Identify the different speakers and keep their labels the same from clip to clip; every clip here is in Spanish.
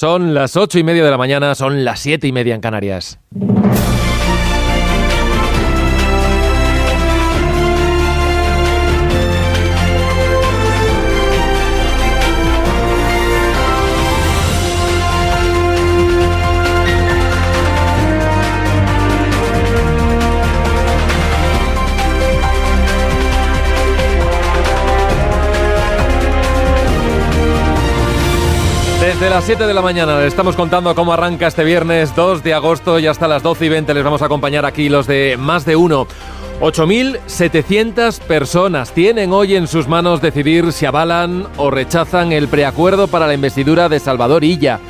Speaker 1: Son las 8:30 de la mañana, son las 7:30 en Canarias. Desde las 7 de la mañana les estamos contando cómo arranca este viernes 2 de agosto y hasta las 12:20 les vamos a acompañar aquí los de Más de Uno. 8.700 personas tienen hoy en sus manos decidir si avalan o rechazan el preacuerdo para la investidura de Salvador Illa.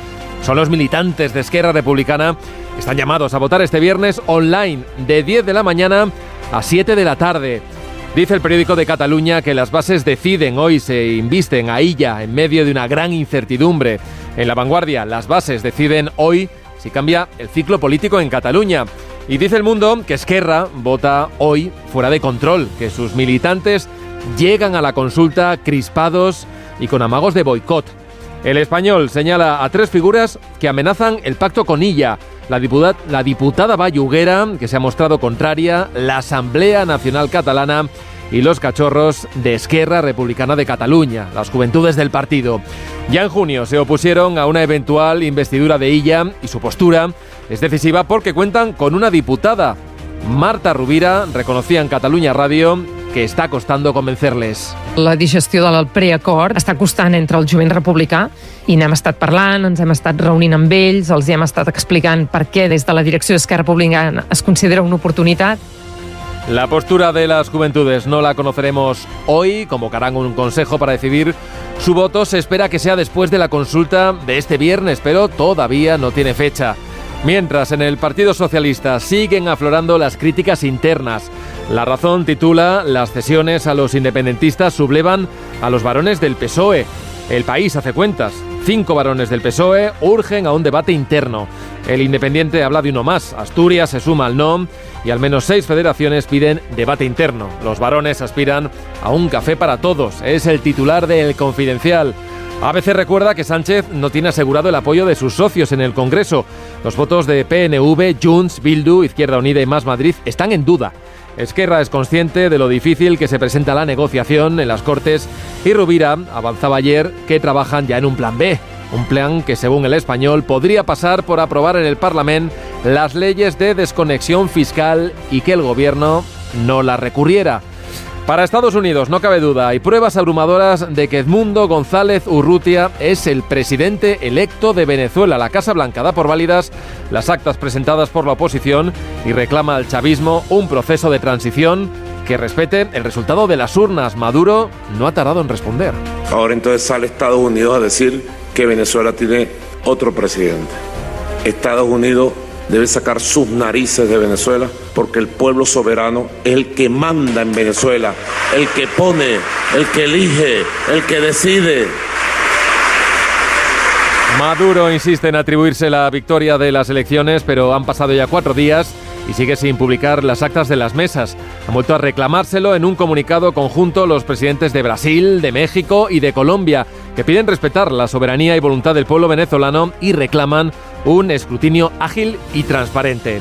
Speaker 1: Son los militantes de Esquerra Republicana que están llamados a votar este viernes online de 10 de la mañana a 7 de la tarde. Dice el periódico de Cataluña que las bases deciden hoy, se invisten a Illa en medio de una gran incertidumbre. En La Vanguardia, las bases deciden hoy si cambia el ciclo político en Cataluña. Y dice El Mundo que Esquerra vota hoy fuera de control, que sus militantes llegan a la consulta crispados y con amagos de boicot. El Español señala a 3 figuras que amenazan el pacto con Illa. La diputada Vallhuguera, que se ha mostrado contraria, la Asamblea Nacional Catalana y los cachorros de Esquerra Republicana de Cataluña, las juventudes del partido. Ya en junio se opusieron a una eventual investidura de Illa y su postura es decisiva porque cuentan con una diputada. Marta Rovira reconocía en Catalunya Radio que està costant convencer-les.
Speaker 2: La digestió del preacord està costant entre el jovent republicà i n'hem estat parlant, ens hem estat reunint amb ells, els hem estat explicant per què des de la direcció d'Esquerra Republicana es considera una oportunitat.
Speaker 1: La postura de las juventudes no la conoceremos hoy, convocarán un consejo para decidir su voto. Se espera que sea después de la consulta de este viernes, pero todavía no tiene fecha. Mientras, en el Partido Socialista siguen aflorando las críticas internas. La Razón titula: las cesiones a los independentistas sublevan a los varones del PSOE. El País hace cuentas. 5 varones del PSOE urgen a un debate interno. El Independiente habla de uno más. Asturias se suma al no y al menos 6 federaciones piden debate interno. Los varones aspiran a un café para todos. Es el titular de El Confidencial. ABC recuerda que Sánchez no tiene asegurado el apoyo de sus socios en el Congreso. Los votos de PNV, Junts, Bildu, Izquierda Unida y Más Madrid están en duda. Esquerra es consciente de lo difícil que se presenta la negociación en las Cortes y Rovira avanzaba ayer que trabajan ya en un plan B. Un plan que, según El Español, podría pasar por aprobar en el Parlamento las leyes de desconexión fiscal y que el Gobierno no las recurriera. Para Estados Unidos no cabe duda, hay pruebas abrumadoras de que Edmundo González Urrutia es el presidente electo de Venezuela. La Casa Blanca da por válidas las actas presentadas por la oposición y reclama al chavismo un proceso de transición que respete el resultado de las urnas. Maduro no ha tardado en responder.
Speaker 3: Ahora entonces sale Estados Unidos a decir que Venezuela tiene otro presidente. Estados Unidos debe sacar sus narices de Venezuela porque el pueblo soberano es el que manda en Venezuela, el que pone, el que elige, el que decide.
Speaker 1: Maduro insiste en atribuirse la victoria de las elecciones, pero han pasado ya 4 días y sigue sin publicar las actas de las mesas. Han vuelto a reclamárselo en un comunicado conjunto los presidentes de Brasil, de México y de Colombia, que piden respetar la soberanía y voluntad del pueblo venezolano y reclaman un escrutinio ágil y transparente.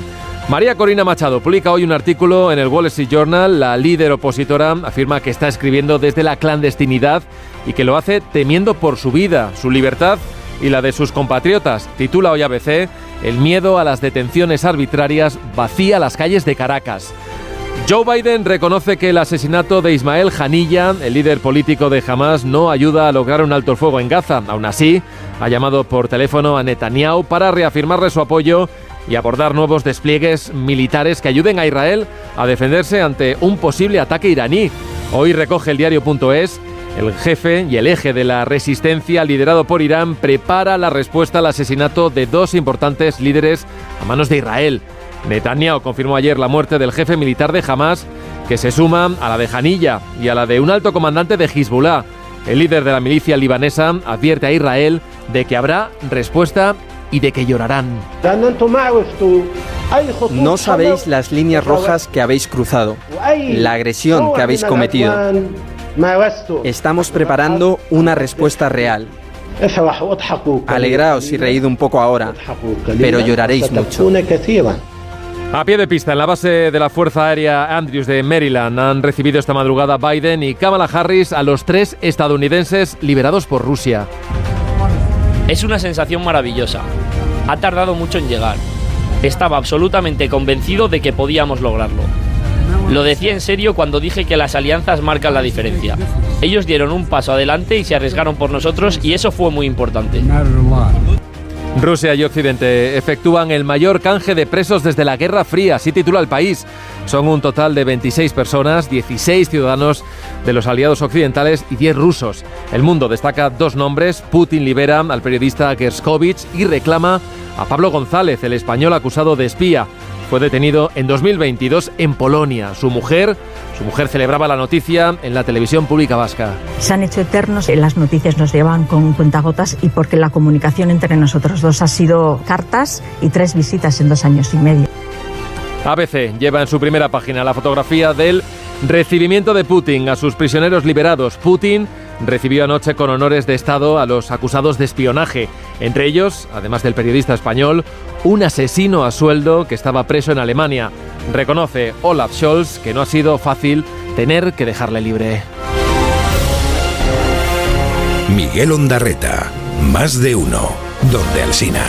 Speaker 1: María Corina Machado publica hoy un artículo en el Wall Street Journal. La líder opositora afirma que está escribiendo desde la clandestinidad y que lo hace temiendo por su vida, su libertad y la de sus compatriotas. Titula hoy ABC: el miedo a las detenciones arbitrarias vacía las calles de Caracas. Joe Biden reconoce que el asesinato de Ismael Haniyeh, el líder político de Hamás, no ayuda a lograr un alto el fuego en Gaza. Aún así, ha llamado por teléfono a Netanyahu para reafirmarle su apoyo y abordar nuevos despliegues militares que ayuden a Israel a defenderse ante un posible ataque iraní. Hoy recoge el diario.es: el jefe y el eje de la resistencia liderado por Irán prepara la respuesta al asesinato de 2 importantes líderes a manos de Israel. Netanyahu confirmó ayer la muerte del jefe militar de Hamás, que se suma a la de Haniyeh y a la de un alto comandante de Hezbollah. El líder de la milicia libanesa advierte a Israel de que habrá respuesta y de que llorarán.
Speaker 4: No sabéis las líneas rojas que habéis cruzado, la agresión que habéis cometido. Estamos preparando una respuesta real. Alegraos y reíd un poco ahora, pero lloraréis mucho.
Speaker 1: A pie de pista, en la base de la Fuerza Aérea Andrews de Maryland, han recibido esta madrugada Biden y Kamala Harris a los 3 estadounidenses liberados por Rusia.
Speaker 5: Es una sensación maravillosa. Ha tardado mucho en llegar. Estaba absolutamente convencido de que podíamos lograrlo. Lo decía en serio cuando dije que las alianzas marcan la diferencia. Ellos dieron un paso adelante y se arriesgaron por nosotros, y eso fue muy importante.
Speaker 1: Rusia y Occidente efectúan el mayor canje de presos desde la Guerra Fría, así titula El País. Son un total de 26 personas, 16 ciudadanos de los aliados occidentales y 10 rusos. El Mundo destaca 2 nombres. Putin libera al periodista Gershkovich y reclama a Pablo González, el español acusado de espía. Fue detenido en 2022 en Polonia. Su mujer celebraba la noticia en la televisión pública vasca.
Speaker 6: Se han hecho eternos, las noticias nos llevan con cuentagotas, y porque la comunicación entre nosotros dos ha sido cartas y 3 visitas en 2 años y medio.
Speaker 1: ABC lleva en su primera página la fotografía del recibimiento de Putin a sus prisioneros liberados. Putin recibió anoche con honores de Estado a los acusados de espionaje. Entre ellos, además del periodista español, un asesino a sueldo que estaba preso en Alemania. Reconoce Olaf Scholz que no ha sido fácil tener que dejarle libre.
Speaker 7: Miguel Ondarreta, Más de Uno, donde Alsina.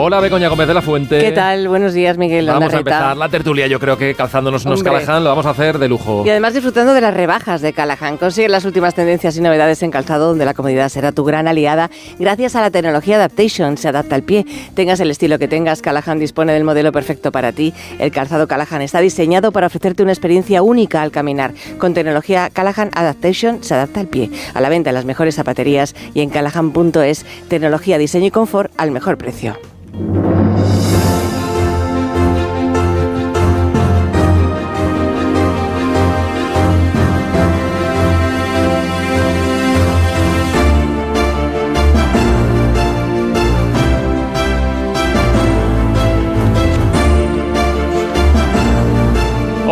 Speaker 1: Hola, Begoña Gómez de la Fuente.
Speaker 8: ¿Qué tal? Buenos días, Miguel Ondarreta.
Speaker 1: Vamos a empezar la tertulia, yo creo que calzándonos unos Callahan lo vamos a hacer de lujo.
Speaker 8: Y además disfrutando de las rebajas de Callahan. Consigue las últimas tendencias y novedades en calzado, donde la comodidad será tu gran aliada gracias a la tecnología Adaptation. Se adapta al pie. Tengas el estilo que tengas, Callahan dispone del modelo perfecto para ti. El calzado Callahan está diseñado para ofrecerte una experiencia única al caminar. Con tecnología Callahan Adaptation se adapta al pie. A la venta en las mejores zapaterías y en callahan.es. Tecnología, diseño y confort al mejor precio.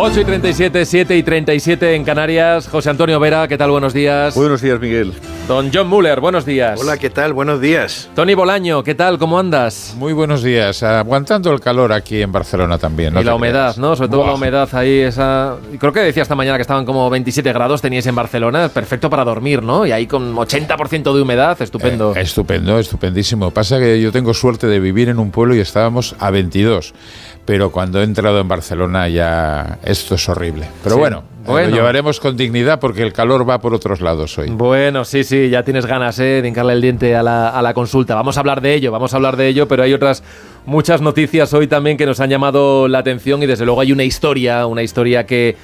Speaker 1: Ocho y 37, 7 y 37 en Canarias. José Antonio Vera, ¿qué tal? Buenos días.
Speaker 9: Buenos días, Miguel.
Speaker 1: Don John Muller, buenos días.
Speaker 9: Hola, ¿qué tal? Buenos días.
Speaker 1: Tony Bolaño, ¿qué tal? ¿Cómo andas?
Speaker 10: Muy buenos días. Aguantando el calor aquí en Barcelona también.
Speaker 1: Y la humedad, ¿no? Sobre todo la humedad ahí, esa... Creo que decía esta mañana que estaban como 27 grados, teníais en Barcelona. Perfecto para dormir, ¿no? Y ahí con 80% de humedad, estupendo.
Speaker 10: Estupendo, estupendísimo. Pasa que yo tengo suerte de vivir en un pueblo y estábamos a 22. Pero cuando he entrado en Barcelona ya esto es horrible. Pero sí, bueno, lo llevaremos con dignidad porque el calor va por otros lados hoy.
Speaker 1: Bueno, sí, ya tienes ganas de hincarle el diente a la consulta. Vamos a hablar de ello, pero hay otras muchas noticias hoy también que nos han llamado la atención y desde luego hay una historia que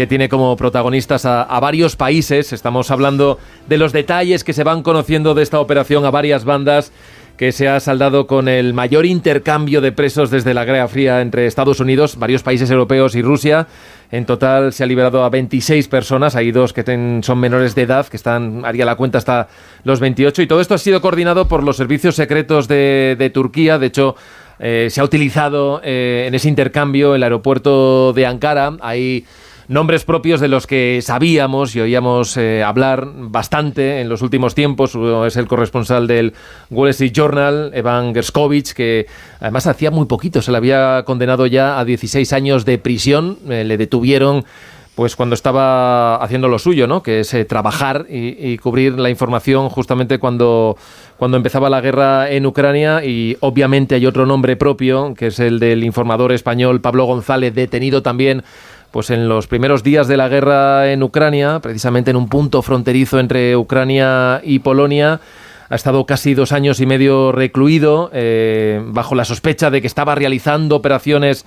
Speaker 1: tiene como protagonistas a varios países. Estamos hablando de los detalles que se van conociendo de esta operación a varias bandas que se ha saldado con el mayor intercambio de presos desde la Guerra Fría entre Estados Unidos, varios países europeos y Rusia. En total se ha liberado a 26 personas, hay 2 que son menores de edad, que haría la cuenta hasta los 28, y todo esto ha sido coordinado por los servicios secretos de Turquía. De hecho, se ha utilizado en ese intercambio el aeropuerto de Ankara. Hay nombres propios de los que sabíamos y oíamos hablar bastante en los últimos tiempos. Uno es el corresponsal del Wall Street Journal, Evan Gershkovich, que además hacía muy poquito se le había condenado ya a 16 años de prisión. Le detuvieron pues cuando estaba haciendo lo suyo, ¿no? Que es trabajar y cubrir la información justamente cuando empezaba la guerra en Ucrania. Y obviamente hay otro nombre propio, que es el del informador español Pablo González, detenido también pues en los primeros días de la guerra en Ucrania, precisamente en un punto fronterizo entre Ucrania y Polonia. Ha estado casi 2 años y medio recluido, bajo la sospecha de que estaba realizando operaciones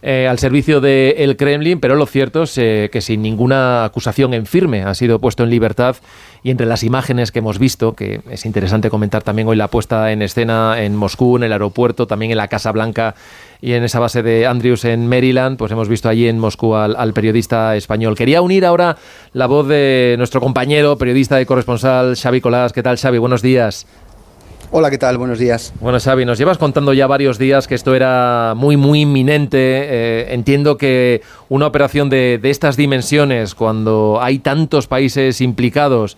Speaker 1: al servicio del Kremlin, pero lo cierto es que sin ninguna acusación en firme ha sido puesto en libertad. Y entre las imágenes que hemos visto, que es interesante comentar también hoy la puesta en escena en Moscú, en el aeropuerto, también en la Casa Blanca y en esa base de Andrews en Maryland, pues hemos visto allí en Moscú al periodista español. Quería unir ahora la voz de nuestro compañero, periodista y corresponsal Xavi Colás. ¿Qué tal, Xavi? Buenos días.
Speaker 11: Hola, ¿qué tal? Buenos días.
Speaker 1: Bueno, Xavi, nos llevas contando ya varios días que esto era muy inminente. Entiendo que una operación de estas dimensiones, cuando hay tantos países implicados,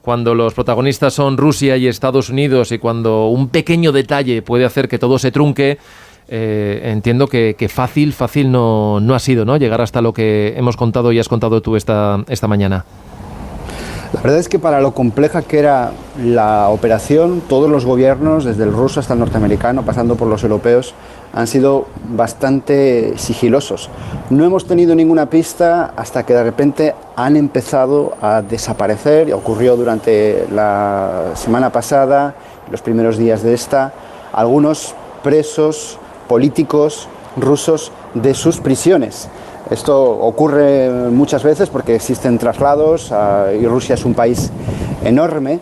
Speaker 1: cuando los protagonistas son Rusia y Estados Unidos y cuando un pequeño detalle puede hacer que todo se trunque, entiendo que fácil no ha sido, ¿no?, llegar hasta lo que hemos contado y has contado tú esta mañana.
Speaker 11: La verdad es que para lo compleja que era la operación, todos los gobiernos, desde el ruso hasta el norteamericano, pasando por los europeos, han sido bastante sigilosos. No hemos tenido ninguna pista hasta que de repente han empezado a desaparecer. Ocurrió durante la semana pasada, los primeros días de esta, algunos presos políticos rusos de sus prisiones. Esto ocurre muchas veces porque existen traslados y Rusia es un país enorme,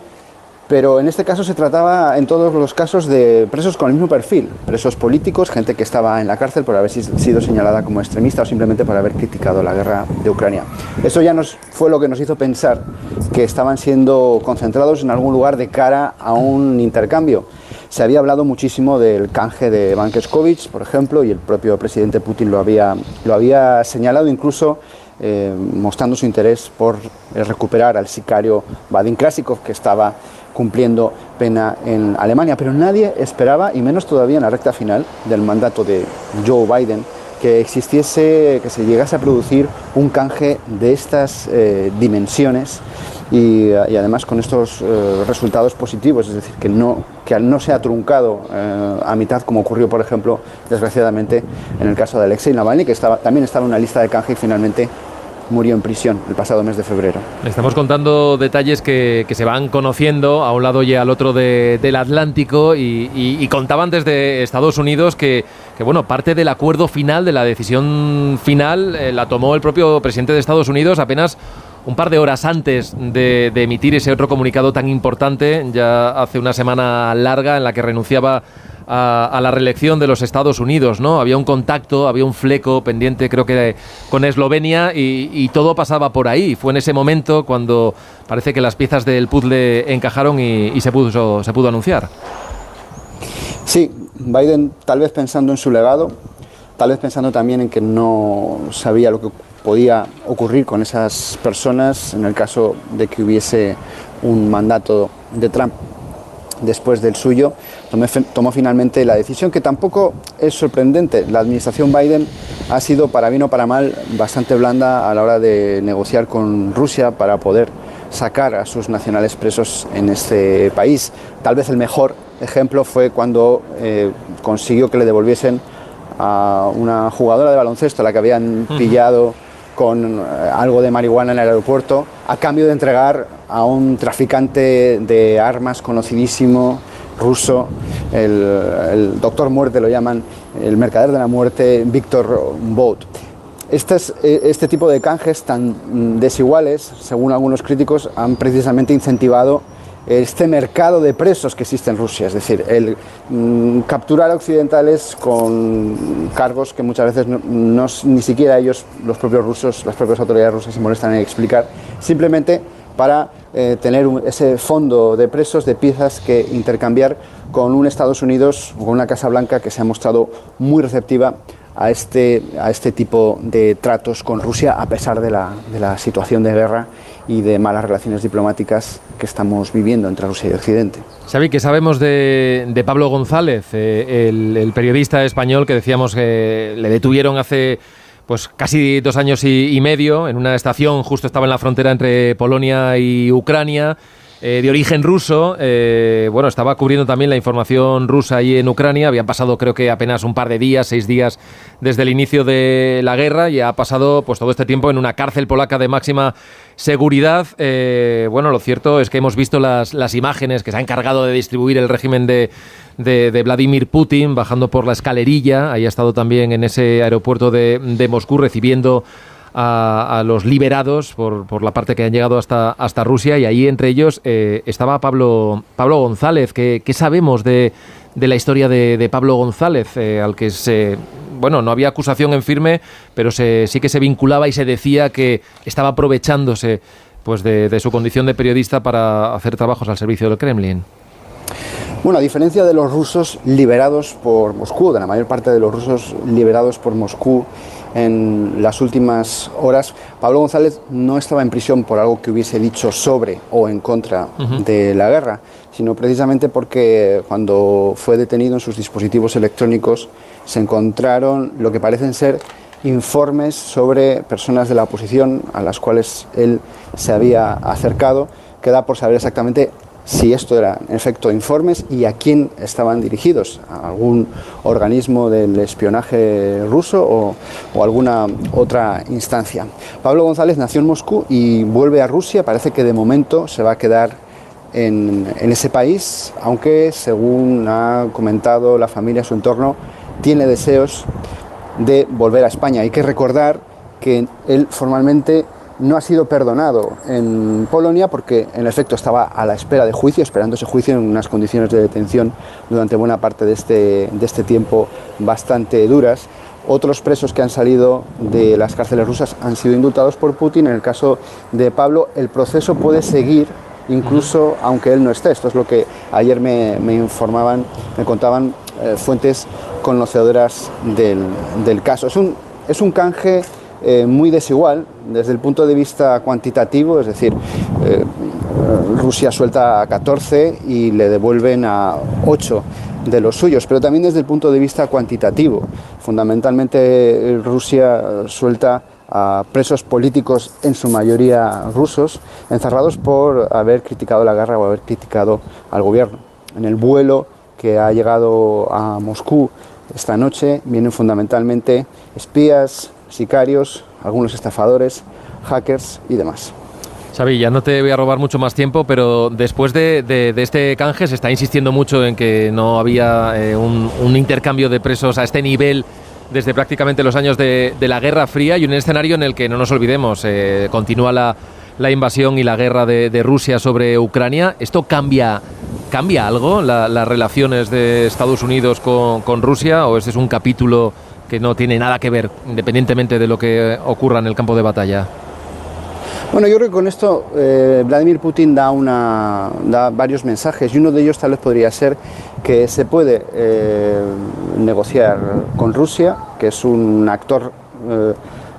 Speaker 11: pero en este caso se trataba en todos los casos de presos con el mismo perfil, presos políticos, gente que estaba en la cárcel por haber sido señalada como extremista o simplemente por haber criticado la guerra de Ucrania. Eso ya fue lo que nos hizo pensar que estaban siendo concentrados en algún lugar de cara a un intercambio. Se había hablado muchísimo del canje de Bankeskovich, por ejemplo, y el propio presidente Putin lo había señalado, incluso mostrando su interés por recuperar al sicario Vadim Krasikov, que estaba cumpliendo pena en Alemania. Pero nadie esperaba, y menos todavía en la recta final del mandato de Joe Biden, que se llegase a producir un canje de estas dimensiones y además con estos resultados positivos, es decir, que no se ha truncado a mitad, como ocurrió, por ejemplo, desgraciadamente, en el caso de Alexei Navalny, que también estaba en una lista de canje y finalmente murió en prisión el pasado mes de febrero.
Speaker 1: Estamos contando detalles que se van conociendo a un lado y al otro del Atlántico y contaban desde Estados Unidos que bueno, parte del acuerdo final, de la decisión final, la tomó el propio presidente de Estados Unidos apenas un par de horas antes de emitir ese otro comunicado tan importante, ya hace una semana larga en la que renunciaba a la reelección de los Estados Unidos, ¿no? Había un contacto, había un fleco pendiente, creo que con Eslovenia, y todo pasaba por ahí. Fue en ese momento cuando parece que las piezas del puzzle encajaron y se pudo anunciar.
Speaker 11: Sí, Biden, tal vez pensando en su legado, tal vez pensando también en que no sabía lo que podía ocurrir con esas personas en el caso de que hubiese un mandato de Trump después del suyo, tomó finalmente la decisión, que tampoco es sorprendente. La administración Biden ha sido, para bien o para mal, bastante blanda a la hora de negociar con Rusia para poder sacar a sus nacionales presos en este país. Tal vez el mejor ejemplo fue cuando consiguió que le devolviesen a una jugadora de baloncesto, a la que habían pillado con algo de marihuana en el aeropuerto, a cambio de entregar a un traficante de armas conocidísimo ruso, el doctor muerte lo llaman, el mercader de la muerte, Viktor Bout. Este tipo de canjes tan desiguales, según algunos críticos, han precisamente incentivado este mercado de presos que existe en Rusia, es decir, el capturar a occidentales con cargos que muchas veces ni siquiera ellos, los propios rusos, las propias autoridades rusas se molestan en explicar, simplemente para tener ese fondo de presos, de piezas que intercambiar con un Estados Unidos o con una Casa Blanca que se ha mostrado muy receptiva a este tipo de tratos con Rusia, a pesar de la situación de guerra y de malas relaciones diplomáticas que estamos viviendo entre Rusia y Occidente.
Speaker 1: Xavi, ¿qué sabemos de Pablo González, el periodista español que decíamos que le detuvieron hace casi 2 años y medio en una estación, justo estaba en la frontera entre Polonia y Ucrania, de origen ruso? Estaba cubriendo también la información rusa ahí en Ucrania. Habían pasado, creo que apenas un par de días, 6 días desde el inicio de la guerra, y ha pasado todo este tiempo en una cárcel polaca de máxima seguridad. Lo cierto es que hemos visto las imágenes que se ha encargado de distribuir el régimen de Vladimir Putin, bajando por la escalerilla. Ahí ha estado también en ese aeropuerto de Moscú recibiendo a los liberados por la parte que han llegado hasta Rusia, y ahí entre ellos estaba Pablo González. ¿Qué sabemos de la historia de Pablo González, al que no había acusación en firme, pero sí que se vinculaba y se decía que estaba aprovechándose de su condición de periodista para hacer trabajos al servicio del Kremlin?
Speaker 11: Bueno, a diferencia de los rusos liberados por Moscú, de la mayor parte de los rusos liberados por Moscú en las últimas horas, Pablo González no estaba en prisión por algo que hubiese dicho sobre o en contra de la guerra, sino precisamente porque cuando fue detenido en sus dispositivos electrónicos se encontraron lo que parecen ser informes sobre personas de la oposición a las cuales él se había acercado. Queda por saber exactamente si esto era en efecto informes y a quién estaban dirigidos, a algún organismo del espionaje ruso o alguna otra instancia. Pablo González nació en Moscú y vuelve a Rusia, parece que de momento se va a quedar en ese país, aunque según ha comentado la familia, su entorno, tiene deseos de volver a España. Hay que recordar que él formalmente no ha sido perdonado en Polonia porque en efecto estaba a la espera de juicio, esperando ese juicio en unas condiciones de detención durante buena parte de este tiempo bastante duras. Otros presos que han salido de las cárceles rusas han sido indultados por Putin. En el caso de Pablo, el proceso puede seguir incluso aunque él no esté. Esto es lo que ayer me informaban, me contaban fuentes conocedoras del caso. Es un canje muy desigual desde el punto de vista cuantitativo, es decir, Rusia suelta a 14 y le devuelven a 8 de los suyos, pero también desde el punto de vista cuantitativo. Fundamentalmente Rusia suelta a presos políticos, en su mayoría rusos, encerrados por haber criticado la guerra o haber criticado al gobierno. En el vuelo que ha llegado a Moscú esta noche vienen fundamentalmente espías, sicarios, algunos estafadores, hackers y demás.
Speaker 1: Xavi, ya no te voy a robar mucho más tiempo, pero después de este canje se está insistiendo mucho en que no había un intercambio de presos a este nivel desde prácticamente los años de la Guerra Fría, y un escenario en el que, no nos olvidemos, continúa la invasión y la guerra de Rusia sobre Ucrania. ¿Esto cambia algo las relaciones de Estados Unidos con Rusia, o este es un capítulo que no tiene nada que ver, independientemente de lo que ocurra en el campo de batalla?
Speaker 11: Bueno, yo creo que con esto Vladimir Putin da varios mensajes, y uno de ellos tal vez podría ser que se puede negociar con Rusia, que es un actor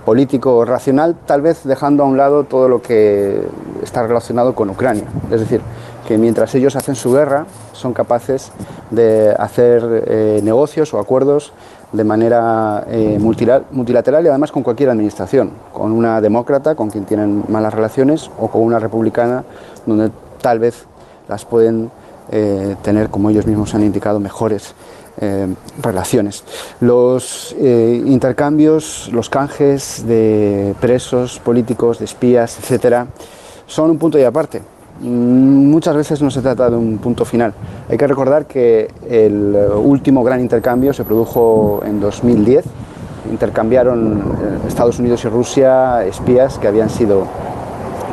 Speaker 11: político racional, tal vez dejando a un lado todo lo que está relacionado con Ucrania. Es decir, que mientras ellos hacen su guerra, son capaces de hacer negocios o acuerdos de manera multilateral, y además con cualquier administración, con una demócrata con quien tienen malas relaciones o con una republicana donde tal vez las pueden tener, como ellos mismos han indicado, mejores relaciones. Los intercambios, los canjes de presos políticos, de espías, etcétera, son un punto y aparte. Muchas veces no se trata de un punto final. Hay que recordar que el último gran intercambio se produjo en 2010. Intercambiaron Estados Unidos y Rusia espías que habían sido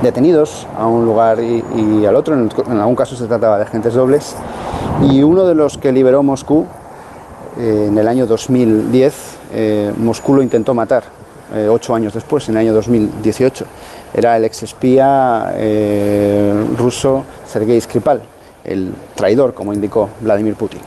Speaker 11: detenidos a un lugar y al otro. En algún caso se trataba de agentes dobles. Y uno de los que liberó Moscú en el año 2010, Moscú lo intentó matar 8 años después, en el año 2018. Era el exespía ruso Sergei Skripal, el traidor, como indicó Vladimir Putin.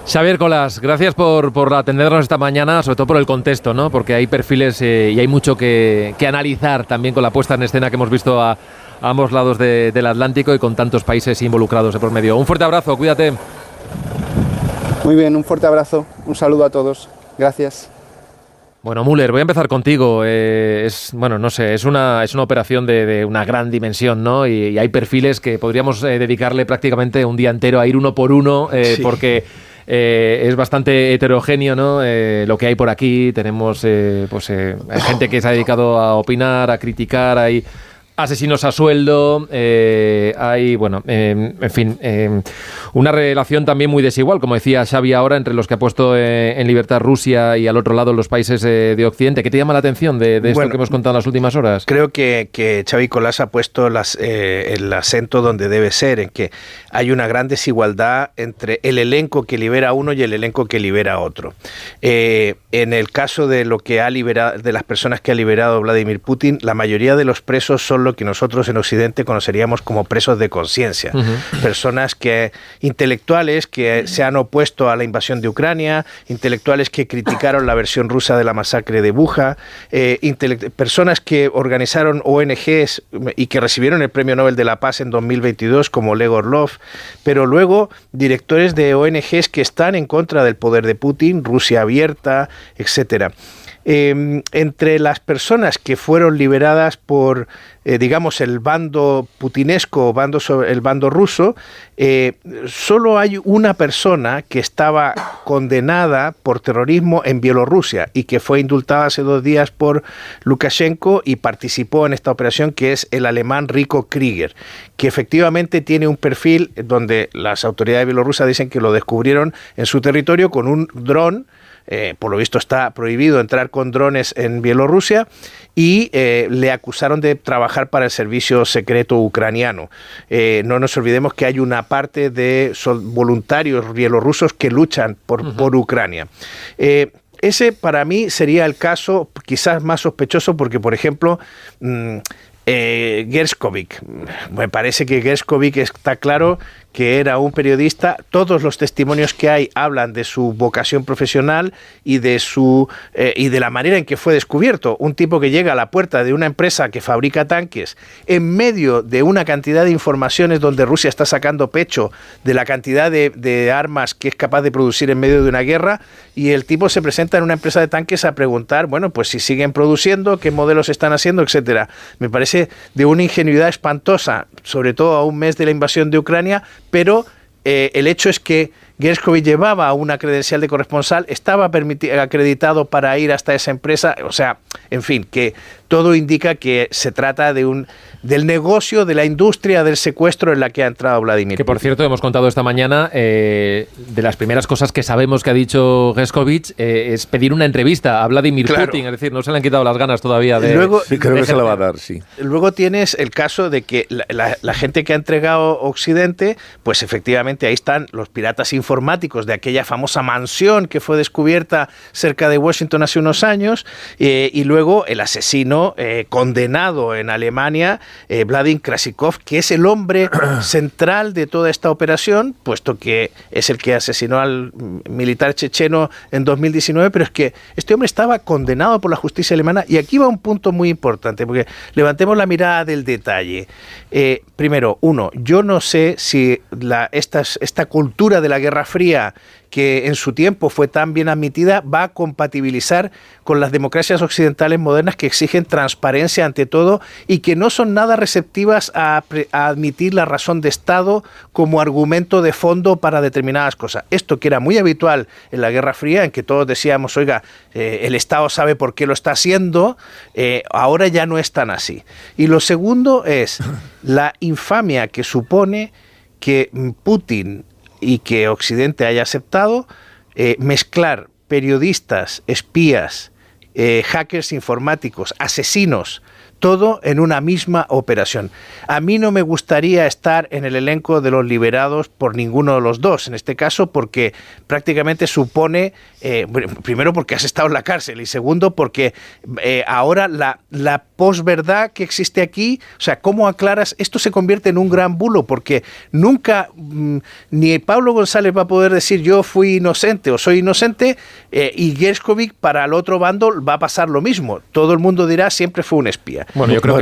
Speaker 1: Xavier Colas, gracias por atendernos esta mañana, sobre todo por el contexto, ¿no? Porque hay perfiles y hay mucho que analizar también con la puesta en escena que hemos visto a ambos lados del Atlántico y con tantos países involucrados por medio. Un fuerte abrazo, cuídate.
Speaker 11: Muy bien, un fuerte abrazo, un saludo a todos. Gracias.
Speaker 1: Bueno, Müller, voy a empezar contigo. Es una operación de una gran dimensión, ¿no? Y hay perfiles que podríamos dedicarle prácticamente un día entero a ir uno por uno, sí, porque es bastante heterogéneo, ¿no? Lo que hay por aquí. Tenemos hay gente que se ha dedicado a opinar, a criticar, hay asesinos a sueldo, hay, una relación también muy desigual, como decía Xavi ahora, entre los que ha puesto en libertad Rusia y al otro lado los países de Occidente. ¿Qué te llama la atención de esto que hemos contado en las últimas horas?
Speaker 12: Creo que Xavi Colas ha puesto el acento donde debe ser, en que hay una gran desigualdad entre el elenco que libera uno y el elenco que libera otro. En el caso de lo que ha liberado, de las personas que ha liberado Vladimir Putin, la mayoría de los presos son lo que nosotros en Occidente conoceríamos como presos de conciencia. Personas intelectuales que se han opuesto a la invasión de Ucrania, intelectuales que criticaron la versión rusa de la masacre de Bucha, personas que organizaron ONGs y que recibieron el Premio Nobel de la Paz en 2022 como Oleg Orlov, pero luego directores de ONGs que están en contra del poder de Putin, Rusia Abierta, etcétera. Entre las personas que fueron liberadas por, digamos, el bando putinesco, el bando ruso, solo hay una persona que estaba condenada por terrorismo en Bielorrusia y que fue indultada hace 2 días por Lukashenko y participó en esta operación, que es el alemán Rico Krieger, que efectivamente tiene un perfil donde las autoridades bielorrusas dicen que lo descubrieron en su territorio con un dron. Por lo visto está prohibido entrar con drones en Bielorrusia y le acusaron de trabajar para el servicio secreto ucraniano. No nos olvidemos que hay una parte de voluntarios bielorrusos que luchan por Ucrania. Ese para mí sería el caso quizás más sospechoso porque, por ejemplo, Gershkovich, me parece que Gershkovich está claro que era un periodista. Todos los testimonios que hay hablan de su vocación profesional y de la manera en que fue descubierto. Un tipo que llega a la puerta de una empresa que fabrica tanques en medio de una cantidad de informaciones donde Rusia está sacando pecho de la cantidad de armas que es capaz de producir en medio de una guerra, y el tipo se presenta en una empresa de tanques a preguntar, bueno, pues si siguen produciendo, qué modelos están haciendo, etcétera. Me parece de una ingenuidad espantosa, sobre todo a un mes de la invasión de Ucrania, pero el hecho es que Gershkovich llevaba una credencial de corresponsal, estaba acreditado para ir hasta esa empresa, o sea, en fin, que todo indica que se trata del negocio, de la industria del secuestro en la que ha entrado Vladimir Putin.
Speaker 1: Que, por cierto, hemos contado esta mañana, de las primeras cosas que sabemos que ha dicho Gershkovich es pedir una entrevista a Vladimir Putin, es decir, no se le han quitado las ganas todavía de...
Speaker 13: Luego, sí, creo que se la va a dar, sí.
Speaker 12: Luego tienes el caso de que la gente que ha entregado Occidente, pues efectivamente ahí están los piratas informáticos de aquella famosa mansión que fue descubierta cerca de Washington hace unos años, y luego el asesino condenado en Alemania, Vladimir Krasikov, que es el hombre central de toda esta operación, puesto que es el que asesinó al militar checheno en 2019, pero es que este hombre estaba condenado por la justicia alemana. Y aquí va un punto muy importante, porque levantemos la mirada del detalle. Primero, yo no sé si esta cultura de la Guerra Fría, que en su tiempo fue tan bien admitida, va a compatibilizar con las democracias occidentales modernas que exigen transparencia ante todo y que no son nada receptivas a admitir la razón de Estado como argumento de fondo para determinadas cosas. Esto que era muy habitual en la Guerra Fría, en que todos decíamos, oiga, el Estado sabe por qué lo está haciendo, ahora ya no es tan así. Y lo segundo es la infamia que supone que Putin y que Occidente haya aceptado mezclar periodistas, espías, hackers informáticos, asesinos, todo en una misma operación. A mí no me gustaría estar en el elenco de los liberados por ninguno de los dos, en este caso porque prácticamente supone, primero porque has estado en la cárcel y segundo porque ahora la posverdad que existe aquí, o sea, ¿cómo aclaras? Esto se convierte en un gran bulo porque nunca ni Pablo González va a poder decir yo fui inocente o soy inocente, y Gershkovich para el otro bando va a pasar lo mismo. Todo el mundo dirá siempre fue un espía.
Speaker 1: Bueno, yo creo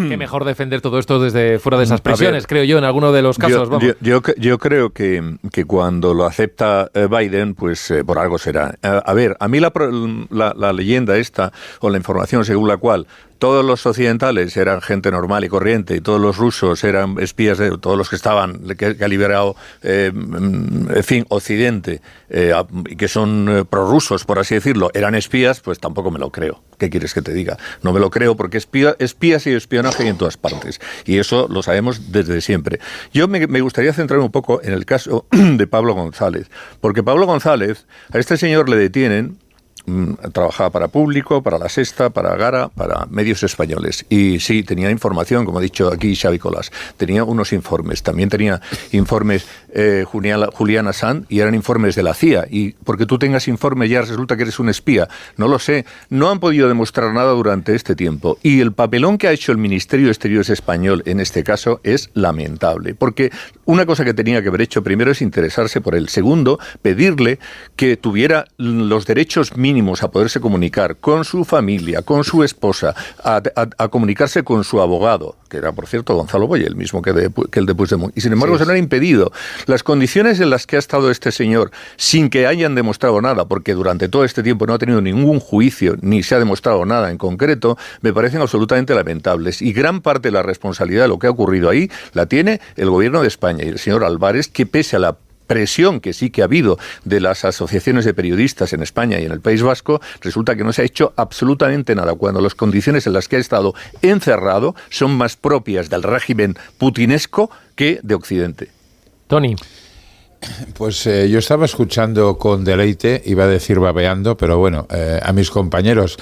Speaker 1: que mejor defender todo esto desde fuera de esas prisiones, creo yo, en alguno de los casos.
Speaker 13: Yo creo que cuando lo acepta Biden, pues por algo será. A ver, a mí la leyenda esta, o la información según la cual todos los occidentales eran gente normal y corriente y todos los rusos eran espías de todos los que estaban, que ha liberado, en fin, Occidente, que son prorrusos, por así decirlo, eran espías, pues tampoco me lo creo. ¿Qué quieres que te diga? No me lo creo porque espías y espionaje hay en todas partes. Y eso lo sabemos desde siempre. Yo me gustaría centrar un poco en el caso de Pablo González. Porque Pablo González, a este señor le detienen trabajaba para Público, para La Sexta, para Gara, para medios españoles. Y sí, tenía información, como ha dicho aquí Xavi Colás. Tenía unos informes. También tenía informes Juliana Sanz, y eran informes de la CIA. Y porque tú tengas informe ya resulta que eres un espía. No lo sé. No han podido demostrar nada durante este tiempo. Y el papelón que ha hecho el Ministerio de Exteriores español en este caso es lamentable. Porque una cosa que tenía que haber hecho primero es interesarse por él. Segundo, pedirle que tuviera los derechos mínimos a poderse comunicar con su familia, con su esposa, a comunicarse con su abogado, que era, por cierto, Gonzalo Boye, el mismo que el de Puigdemont. Y sin embargo se lo han impedido. Las condiciones en las que ha estado este señor, sin que hayan demostrado nada, porque durante todo este tiempo no ha tenido ningún juicio, ni se ha demostrado nada en concreto, me parecen absolutamente lamentables. Y gran parte de la responsabilidad de lo que ha ocurrido ahí la tiene el Gobierno de España y el señor Álvarez, que pese a la presión que sí que ha habido de las asociaciones de periodistas en España y en el País Vasco, resulta que no se ha hecho absolutamente nada, cuando las condiciones en las que ha estado encerrado son más propias del régimen putinesco que de Occidente.
Speaker 1: Tony.
Speaker 10: Pues yo estaba escuchando con deleite, iba a decir babeando, pero bueno, a mis compañeros.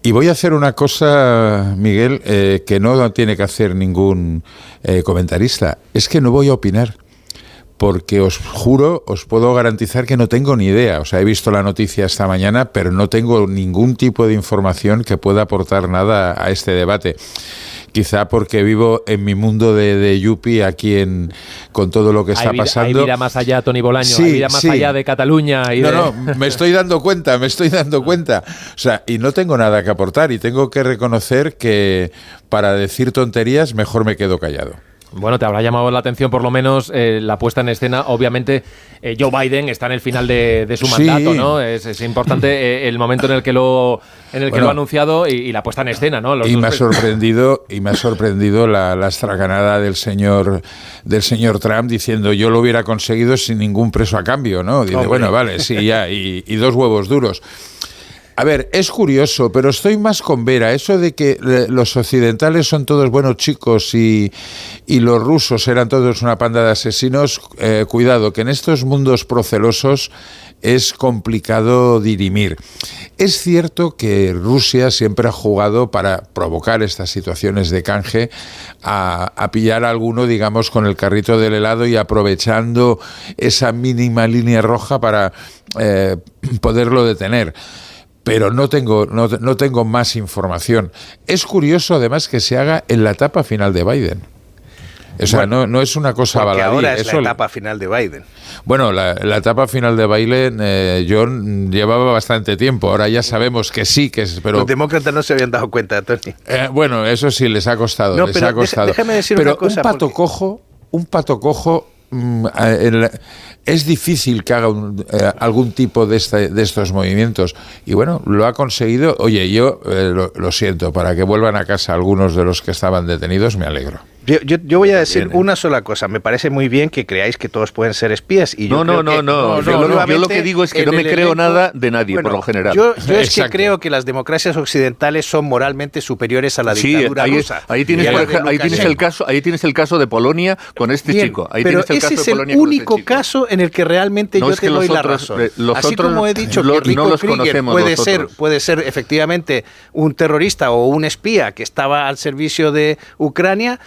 Speaker 10: Y voy a hacer una cosa, Miguel, que no tiene que hacer ningún comentarista. Es que no voy a opinar. Porque os juro, os puedo garantizar que no tengo ni idea. O sea, he visto la noticia esta mañana, pero no tengo ningún tipo de información que pueda aportar nada a este debate. Quizá porque vivo en mi mundo de yuppie aquí con todo lo que está pasando.
Speaker 1: Hay vida más allá, Toni Bolaño, hay vida más allá de Cataluña.
Speaker 10: No, me estoy dando cuenta. O sea, y no tengo nada que aportar y tengo que reconocer que para decir tonterías mejor me quedo callado.
Speaker 1: Bueno, te habrá llamado la atención por lo menos la puesta en escena. Obviamente Joe Biden está en el final de su mandato, ¿no? Es importante el momento en el que lo ha anunciado y la puesta en escena, ¿no?
Speaker 10: Me ha sorprendido la estraganada del señor Trump diciendo yo lo hubiera conseguido sin ningún preso a cambio, ¿no? Dice, bueno, vale, sí, ya, y 2 huevos duros. A ver, es curioso, pero estoy más con Vera. Eso de que los occidentales son todos buenos chicos y los rusos eran todos una panda de asesinos, cuidado, que en estos mundos procelosos es complicado dirimir. Es cierto que Rusia siempre ha jugado para provocar estas situaciones de canje a pillar a alguno, digamos, con el carrito del helado y aprovechando esa mínima línea roja para poderlo detener. Pero no tengo más información. Es curioso, además, que se haga en la etapa final de Biden. O sea, no es una cosa baladí.
Speaker 12: Ahora es la etapa final de Biden.
Speaker 10: Bueno, la etapa final de Biden yo llevaba bastante tiempo. Ahora ya sabemos que sí, que es... Pero
Speaker 12: los demócratas no se habían dado cuenta, Tony.
Speaker 10: Bueno, eso sí, les ha costado.
Speaker 12: Déjame decir
Speaker 10: pero
Speaker 12: una cosa.
Speaker 10: Un pato cojo es difícil que haga algún tipo de estos movimientos y bueno, lo ha conseguido. Oye, yo lo siento, para que vuelvan a casa algunos de los que estaban detenidos, me alegro.
Speaker 12: Yo voy a decir una sola cosa. Me parece muy bien que creáis que todos pueden ser espías. Y yo
Speaker 13: Yo lo que digo es que no me creo nada de nadie, por lo general.
Speaker 12: Yo es que creo que las democracias occidentales son moralmente superiores a la dictadura rusa.
Speaker 13: Ahí tienes el caso de Polonia con este chico.
Speaker 12: Pero ese es el único caso en el que realmente yo te doy la razón. Así como he dicho que Rico Krieger puede ser efectivamente un terrorista o un espía que estaba al servicio de Ucrania,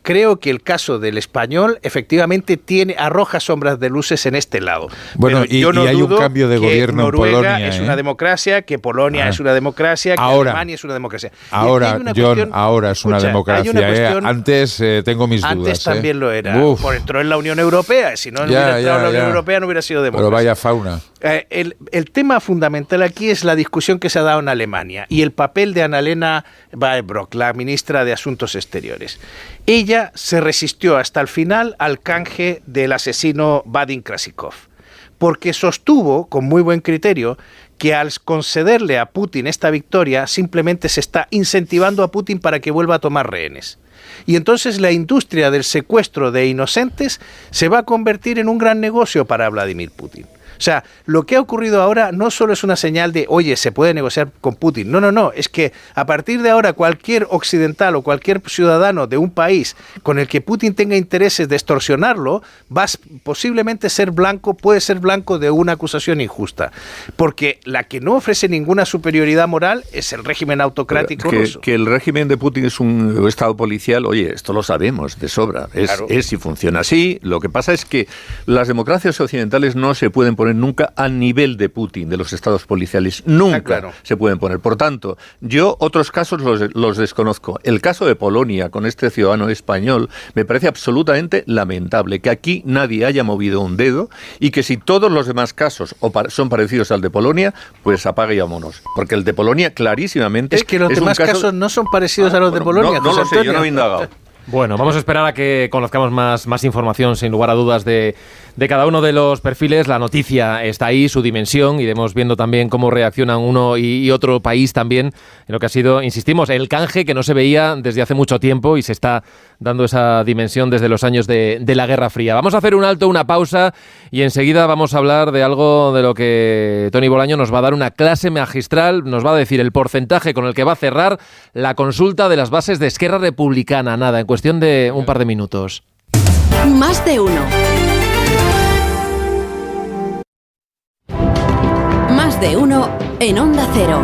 Speaker 12: creo que el caso del español efectivamente arroja sombras de luces en este lado.
Speaker 10: Bueno, y hay un cambio de gobierno en Polonia.
Speaker 12: Noruega es una democracia, que Polonia es una democracia, que Alemania es una democracia.
Speaker 10: Ahora es una democracia. Antes tengo mis dudas.
Speaker 12: Antes también lo era. Entró en la Unión Europea. Si no hubiera entrado en la Unión Europea, no hubiera sido democracia.
Speaker 10: Pero vaya fauna.
Speaker 12: El tema fundamental aquí es la discusión que se ha dado en Alemania y el papel de Annalena Baerbock, la ministra de Asuntos Exteriores. Ella se resistió hasta el final al canje del asesino Vadim Krasikov, porque sostuvo, con muy buen criterio, que al concederle a Putin esta victoria, simplemente se está incentivando a Putin para que vuelva a tomar rehenes. Y entonces la industria del secuestro de inocentes se va a convertir en un gran negocio para Vladimir Putin. O sea, lo que ha ocurrido ahora no solo es una señal de, oye, se puede negociar con Putin. No, es que a partir de ahora cualquier occidental o cualquier ciudadano de un país con el que Putin tenga intereses de extorsionarlo, posiblemente puede ser blanco de una acusación injusta. Porque la que no ofrece ninguna superioridad moral es el régimen autocrático ruso.
Speaker 13: Que el régimen de Putin es un estado policial, oye, esto lo sabemos de sobra. Es y funciona así. Lo que pasa es que las democracias occidentales no se pueden poner nunca al nivel de Putin, de los estados policiales. Nunca se pueden poner. Por tanto, yo otros casos los desconozco. El caso de Polonia con este ciudadano español me parece absolutamente lamentable que aquí nadie haya movido un dedo y que si todos los demás casos son parecidos al de Polonia, pues apague y vámonos. Porque el de Polonia clarísimamente
Speaker 12: es que los demás casos no son parecidos a los de Polonia.
Speaker 13: No lo sé, yo no he indagado.
Speaker 1: Bueno, vamos a esperar a que conozcamos más información, sin lugar a dudas, de cada uno de los perfiles. La noticia está ahí, su dimensión, iremos viendo también cómo reaccionan uno y otro país también en lo que ha sido, insistimos, el canje que no se veía desde hace mucho tiempo y se está dando esa dimensión desde los años de la Guerra Fría. Vamos a hacer un alto, una pausa y enseguida vamos a hablar de algo de lo que Toni Bolaño nos va a dar una clase magistral, nos va a decir el porcentaje con el que va a cerrar la consulta de las bases de Esquerra Republicana. Nada, en cuestión de un par de minutos.
Speaker 14: Más de uno. Más de uno en Onda Cero.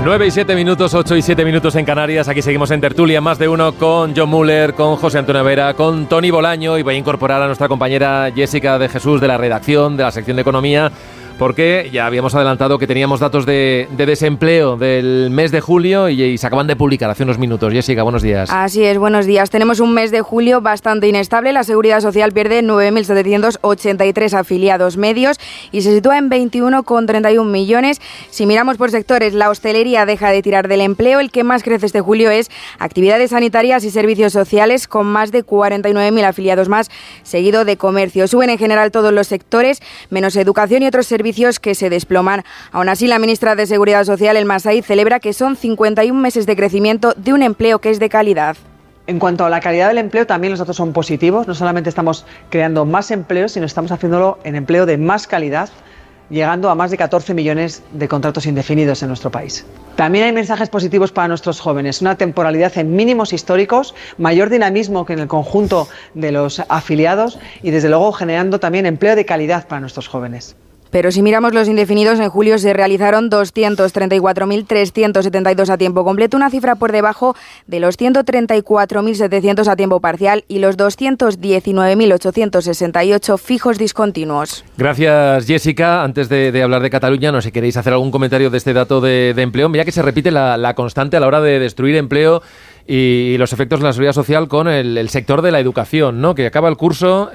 Speaker 1: Nueve y 7 minutos, 8 y 7 minutos en Canarias. Aquí seguimos en tertulia, más de uno, con John Muller, con José Antonio Vera, con Toni Bolaño, y voy a incorporar a nuestra compañera Jessica de Jesús de la redacción de la sección de Economía, porque ya habíamos adelantado que teníamos datos de desempleo del mes de julio y se acaban de publicar hace unos minutos. Jessica, buenos días.
Speaker 15: Así es, buenos días. Tenemos un mes de julio bastante inestable. La Seguridad Social pierde 9.783 afiliados medios y se sitúa en 21,31 millones. Si miramos por sectores, la hostelería deja de tirar del empleo. El que más crece este julio es actividades sanitarias y servicios sociales, con más de 49.000 afiliados más, seguido de comercio. Suben en general todos los sectores, menos educación y otros servicios que se desploman. Aún así, la ministra de Seguridad Social, Elma Said, celebra que son 51 meses de crecimiento de un empleo que es de calidad.
Speaker 16: En cuanto a la calidad del empleo, también los datos son positivos. No solamente estamos creando más empleo, sino estamos haciéndolo en empleo de más calidad, llegando a más de 14 millones de contratos indefinidos en nuestro país. También hay mensajes positivos para nuestros jóvenes, una temporalidad en mínimos históricos, mayor dinamismo que en el conjunto de los afiliados y, desde luego, generando también empleo de calidad para nuestros jóvenes.
Speaker 15: Pero si miramos los indefinidos, en julio se realizaron 234.372 a tiempo completo, una cifra por debajo de los 134.700 a tiempo parcial y los 219.868 fijos discontinuos.
Speaker 1: Gracias, Jessica. Antes de hablar de Cataluña, no sé si queréis hacer algún comentario de este dato de empleo. Mira que se repite la constante a la hora de destruir empleo y los efectos de la seguridad social con el sector de la educación, ¿no? Que acaba el curso,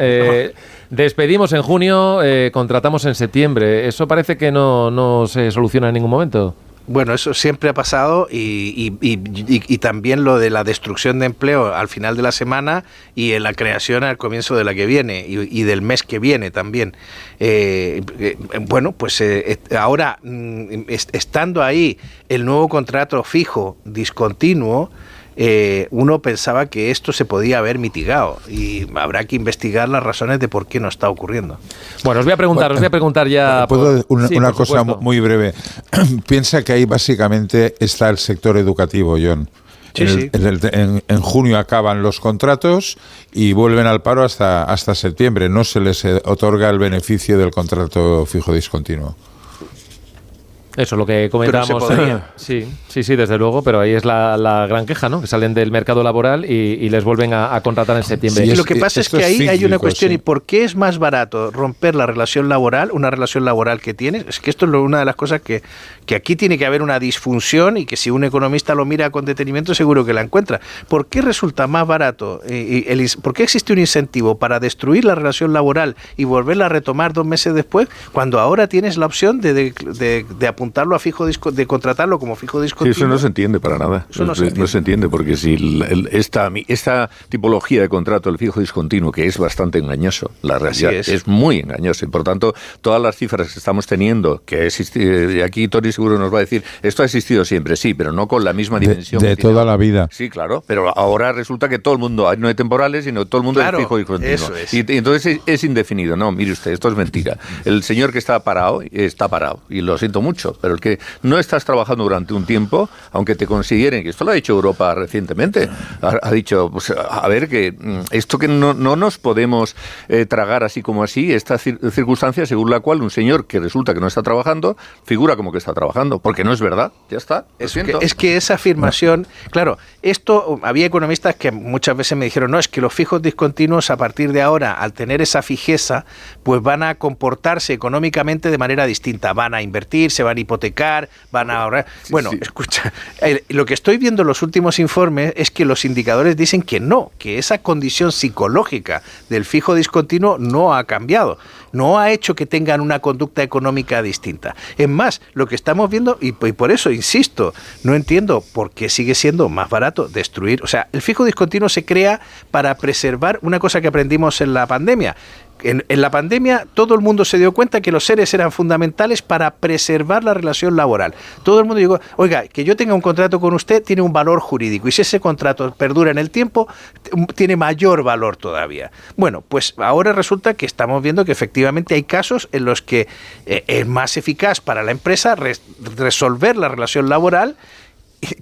Speaker 1: despedimos en junio, contratamos en septiembre. Eso parece que no se soluciona en ningún momento.
Speaker 12: Bueno, eso siempre ha pasado y también lo de la destrucción de empleo al final de la semana y en la creación al comienzo de la que viene y del mes que viene también. Bueno, pues ahora, estando ahí el nuevo contrato fijo discontinuo, uno pensaba que esto se podía haber mitigado y habrá que investigar las razones de por qué no está ocurriendo.
Speaker 1: Bueno, os voy a preguntar ya...
Speaker 10: ¿Puedo una cosa muy breve? Piensa que ahí básicamente está el sector educativo, John.
Speaker 12: Sí.
Speaker 10: En junio acaban los contratos y vuelven al paro hasta septiembre. No se les otorga el beneficio del contrato fijo discontinuo.
Speaker 1: Eso, lo que comentábamos. Sí, desde luego, pero ahí es la gran queja, ¿no? Que salen del mercado laboral y les vuelven a contratar en septiembre.
Speaker 12: Sí, lo que pasa es que ahí hay una cuestión, ¿y por qué es más barato romper la relación laboral, una relación laboral que tienes? Es que esto es una de las cosas que aquí tiene que haber una disfunción y que si un economista lo mira con detenimiento seguro que la encuentra. ¿Por qué resulta más barato? ¿Por qué existe un incentivo para destruir la relación laboral y volverla a retomar 2 meses después, cuando ahora tienes la opción de apuntar apuntarlo a de contratarlo como fijo discontinuo.
Speaker 13: Sí, eso no se entiende para nada. No se entiende, porque si esta tipología de contrato, el fijo discontinuo, que es bastante engañoso, la realidad es muy engañoso, y por tanto, todas las cifras que estamos teniendo, y aquí Tony seguro nos va a decir, esto ha existido siempre, sí, pero no con la misma dimensión.
Speaker 10: De toda la vida.
Speaker 13: Sí, claro, pero ahora resulta que todo el mundo, no hay temporales, sino todo el mundo es fijo discontinuo.
Speaker 12: Eso es.
Speaker 13: Y entonces es indefinido. No, mire usted, esto es mentira. El señor que está parado, y lo siento mucho, pero el que no estás trabajando durante un tiempo, aunque te consideren, que esto lo ha dicho Europa recientemente, ha dicho, pues, a ver, que esto que no nos podemos tragar así como así, esta circunstancia según la cual un señor que resulta que no está trabajando, figura como que está trabajando, porque no es verdad, ya está.
Speaker 12: Es que esa afirmación, claro, esto, había economistas que muchas veces me dijeron, no, es que los fijos discontinuos a partir de ahora, al tener esa fijeza, pues van a comportarse económicamente de manera distinta, van a invertir, se van a hipotecar, van a ahorrar. Bueno, escucha, lo que estoy viendo en los últimos informes es que los indicadores dicen que no, que esa condición psicológica del fijo discontinuo no ha cambiado, no ha hecho que tengan una conducta económica distinta. Es más, lo que estamos viendo, y por eso insisto, no entiendo por qué sigue siendo más barato destruir. O sea, el fijo discontinuo se crea para preservar una cosa que aprendimos en la pandemia. En la pandemia todo el mundo se dio cuenta que los seres eran fundamentales para preservar la relación laboral. Todo el mundo dijo, oiga, que yo tenga un contrato con usted tiene un valor jurídico, y si ese contrato perdura en el tiempo, tiene mayor valor todavía. Bueno, pues ahora resulta que estamos viendo que efectivamente hay casos en los que es más eficaz para la empresa resolver la relación laboral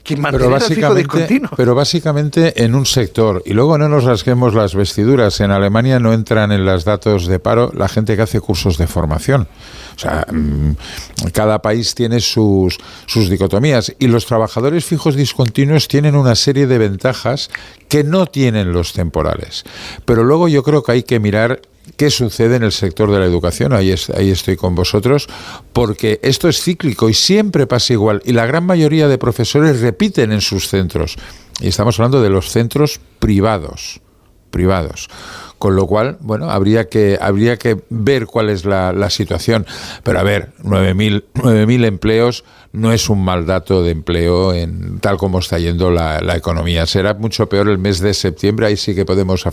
Speaker 12: que mantener el fijo discontinuo.
Speaker 10: Pero básicamente en un sector, y luego no nos rasguemos las vestiduras, en Alemania no entran en los datos de paro la gente que hace cursos de formación. O sea, cada país tiene sus dicotomías, y los trabajadores fijos discontinuos tienen una serie de ventajas que no tienen los temporales. Pero luego yo creo que hay que mirar qué sucede en el sector de la educación. Ahí estoy con vosotros, porque esto es cíclico y siempre pasa igual, y la gran mayoría de profesores repiten en sus centros, y estamos hablando de los centros privados, con lo cual, bueno, habría que ver cuál es la situación. Pero a ver, 9.000 empleos no es un mal dato de empleo tal como está yendo la economía. Será mucho peor el mes de septiembre, ahí sí que podemos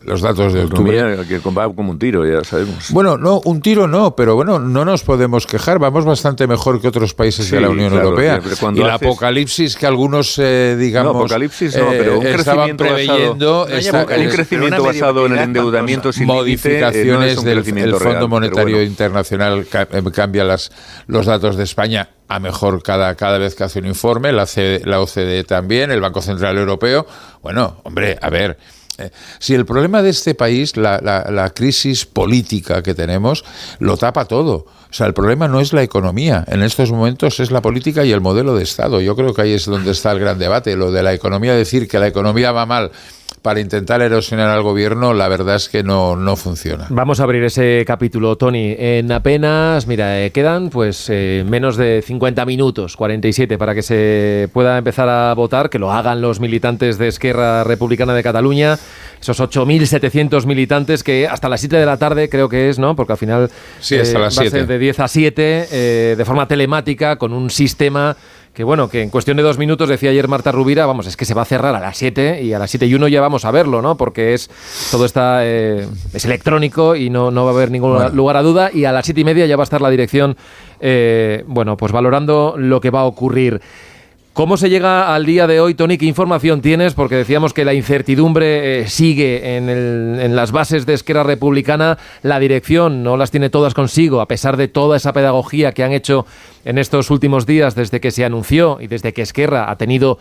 Speaker 10: los datos de octubre.
Speaker 13: Que va como un tiro, ya sabemos.
Speaker 10: Bueno, no, un tiro no, pero bueno, no nos podemos quejar, vamos bastante mejor que otros países de la Unión Europea. Y el apocalipsis que algunos, digamos...
Speaker 13: No, apocalipsis no, pero un crecimiento
Speaker 10: preveyendo...
Speaker 13: un crecimiento basado en el endeudamiento sin
Speaker 10: modificaciones del Fondo Monetario Internacional cambia los datos de España a mejor cada vez que hace un informe, la OCDE también, el Banco Central Europeo. Bueno, hombre, a ver, si el problema de este país, la crisis política que tenemos, lo tapa todo. O sea, el problema no es la economía, en estos momentos es la política y el modelo de Estado. Yo creo que ahí es donde está el gran debate. Lo de la economía, decir que la economía va mal para intentar erosionar al gobierno, la verdad es que no funciona.
Speaker 1: Vamos a abrir ese capítulo, Tony. En apenas, quedan pues menos de 50 minutos, 47, para que se pueda empezar a votar, que lo hagan los militantes de Esquerra Republicana de Cataluña, esos 8.700 militantes que hasta las 7 de la tarde creo que es, ¿no? Porque al final
Speaker 10: sí, hasta las 7.
Speaker 1: Va a ser de 10 a 7, de forma telemática, con un sistema que en cuestión de 2 minutos, decía ayer Marta Rubira, es que se va a cerrar a las 7 y a las 7:01 ya vamos a verlo, ¿no? Porque todo está es electrónico y no va a haber ningún lugar a duda, y a las 7:30 ya va a estar la dirección pues valorando lo que va a ocurrir. ¿Cómo se llega al día de hoy, Tony? ¿Qué información tienes? Porque decíamos que la incertidumbre sigue en las bases de Esquerra Republicana. La dirección no las tiene todas consigo, a pesar de toda esa pedagogía que han hecho en estos últimos días, desde que se anunció y desde que Esquerra ha tenido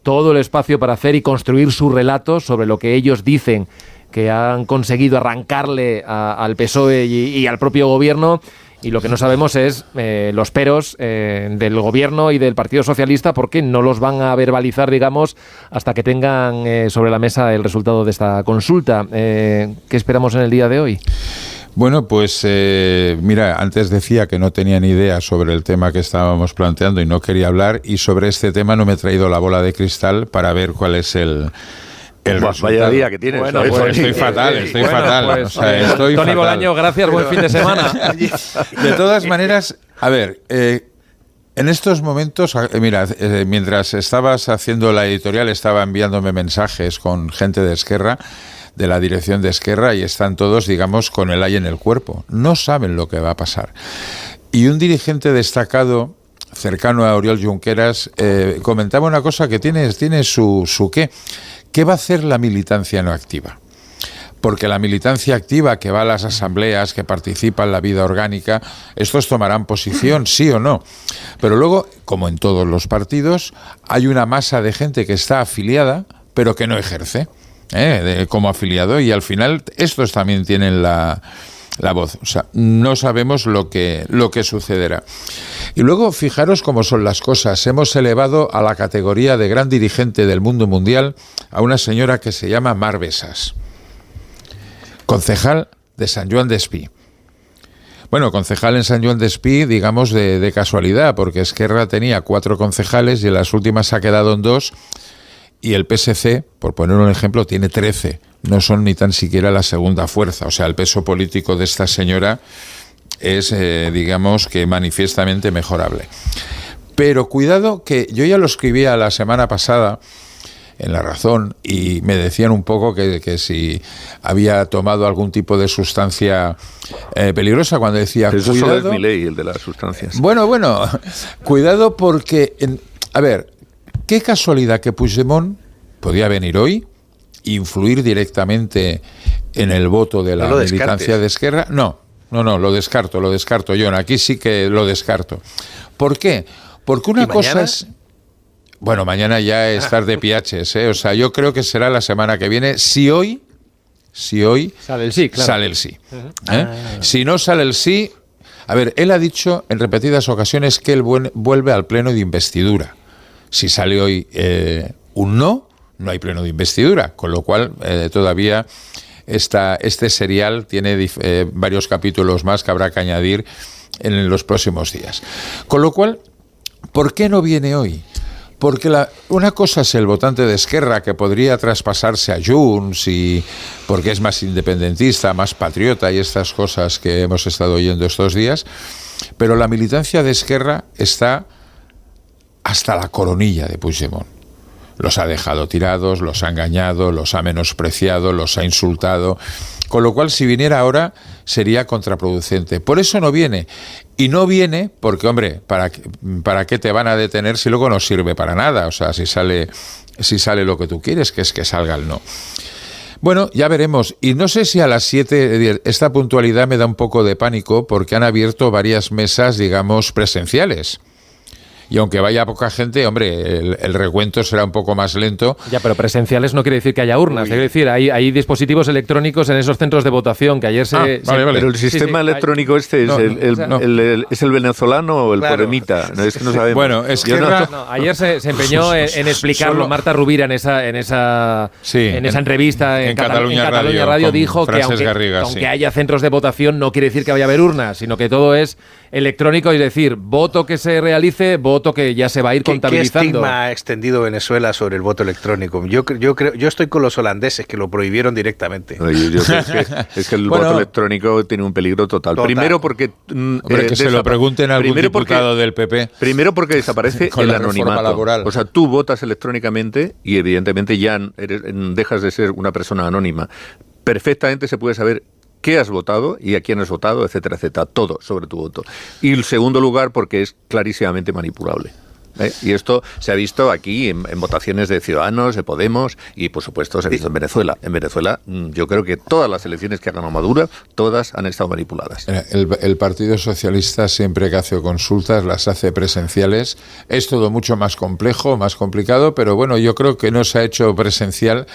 Speaker 1: todo el espacio para hacer y construir su relato sobre lo que ellos dicen que han conseguido arrancarle al PSOE y al propio gobierno. Y lo que no sabemos es los peros del gobierno y del Partido Socialista, porque no los van a verbalizar, digamos, hasta que tengan sobre la mesa el resultado de esta consulta. ¿Qué esperamos en el día de hoy?
Speaker 10: Bueno, pues antes decía que no tenía ni idea sobre el tema que estábamos planteando y no quería hablar, y sobre este tema no me he traído la bola de cristal para ver cuál es el
Speaker 13: vaya día que tienes.
Speaker 10: Bueno, pues estoy fatal.
Speaker 1: Pues, Tony Bolaño, gracias, buen fin de semana.
Speaker 10: De todas maneras, a ver, En estos momentos, mira, mientras estabas haciendo la editorial, estaba enviándome mensajes con gente de Esquerra, de la dirección de Esquerra, y están todos, digamos, con el ay en el cuerpo. No saben lo que va a pasar. Y un dirigente destacado, cercano a Oriol Junqueras, comentaba una cosa que tiene su qué. ¿Qué va a hacer la militancia no activa? Porque la militancia activa que va a las asambleas, que participa en la vida orgánica, estos tomarán posición, sí o no. Pero luego, como en todos los partidos, hay una masa de gente que está afiliada, pero que no ejerce como afiliado, y al final estos también tienen la voz. O sea, no sabemos lo que sucederá. Y luego, fijaros cómo son las cosas. Hemos elevado a la categoría de gran dirigente del mundo mundial a una señora que se llama Mar Bessas, concejal de Sant Joan d'Espí. Bueno, concejal en Sant Joan d'Espí, digamos, de casualidad, porque Esquerra tenía 4 concejales y en las últimas se ha quedado en 2, y el PSC, por poner un ejemplo, tiene 13. No son ni tan siquiera la segunda fuerza. O sea, el peso político de esta señora es, digamos, que manifiestamente mejorable. Pero cuidado, que yo ya lo escribía la semana pasada en La Razón, y me decían un poco que si había tomado algún tipo de sustancia peligrosa, cuando decía,
Speaker 13: eso
Speaker 10: cuidado...
Speaker 13: Eso es Milei, el de las sustancias.
Speaker 10: Bueno, cuidado porque... a ver, qué casualidad que Puigdemont podía venir hoy, influir directamente en el voto de la militancia de Esquerra. No, lo descarto, John. Aquí sí que lo descarto. ¿Por qué? Porque una cosa es... Bueno, mañana ya es tarde piaches, O sea, yo creo que será la semana que viene. Si hoy
Speaker 1: sale el sí, claro.
Speaker 10: Sale el sí. Si no sale el sí... A ver, él ha dicho en repetidas ocasiones que él vuelve al pleno de investidura. Si sale hoy un no hay pleno de investidura, con lo cual todavía este serial tiene varios capítulos más que habrá que añadir en los próximos días. Con lo cual, ¿por qué no viene hoy? Porque una cosa es el votante de Esquerra, que podría traspasarse a Junts porque es más independentista, más patriota y estas cosas que hemos estado oyendo estos días, pero la militancia de Esquerra está hasta la coronilla de Puigdemont. Los ha dejado tirados, los ha engañado, los ha menospreciado, los ha insultado, con lo cual si viniera ahora sería contraproducente. Por eso no viene. Y no viene porque, hombre, ¿para qué te van a detener si luego no sirve para nada? O sea, si sale lo que tú quieres, que es que salga el no. Bueno, ya veremos. Y no sé si a las 7, esta puntualidad me da un poco de pánico, porque han abierto varias mesas, digamos, presenciales. Y aunque vaya poca gente, hombre, el recuento será un poco más lento.
Speaker 1: Ya, pero presenciales no quiere decir que haya urnas. Quiere decir, hay dispositivos electrónicos en esos centros de votación que ayer
Speaker 13: vale. Pero el sistema electrónico es el venezolano o el poremita. No, es que no sabemos.
Speaker 10: Bueno,
Speaker 1: ayer se empeñó en explicarlo. Marta Rubira en esa entrevista en Cataluña Radio dijo que aunque haya centros de votación no quiere decir que vaya a haber urnas, sino que todo es electrónico, es decir, voto que se realice, voto que ya se va a ir contabilizando.
Speaker 12: ¿Qué estigma ha extendido Venezuela sobre el voto electrónico? Yo estoy con los holandeses, que lo prohibieron directamente.
Speaker 13: Yo creo que es que el voto electrónico tiene un peligro total. Primero porque...
Speaker 10: que se lo pregunten a algún diputado del PP.
Speaker 13: Primero porque desaparece el anonimato. O sea, tú votas electrónicamente y evidentemente ya dejas de ser una persona anónima. Perfectamente se puede saber qué has votado y a quién has votado, etcétera, etcétera, todo sobre tu voto. Y en segundo lugar, porque es clarísimamente manipulable. Y esto se ha visto aquí en votaciones de Ciudadanos, de Podemos, y por supuesto se ha visto en Venezuela. En Venezuela yo creo que todas las elecciones que ha ganado Maduro, todas han estado manipuladas.
Speaker 10: El Partido Socialista siempre que hace consultas las hace presenciales. Es todo mucho más complejo, más complicado, pero bueno, yo creo que no se ha hecho presencial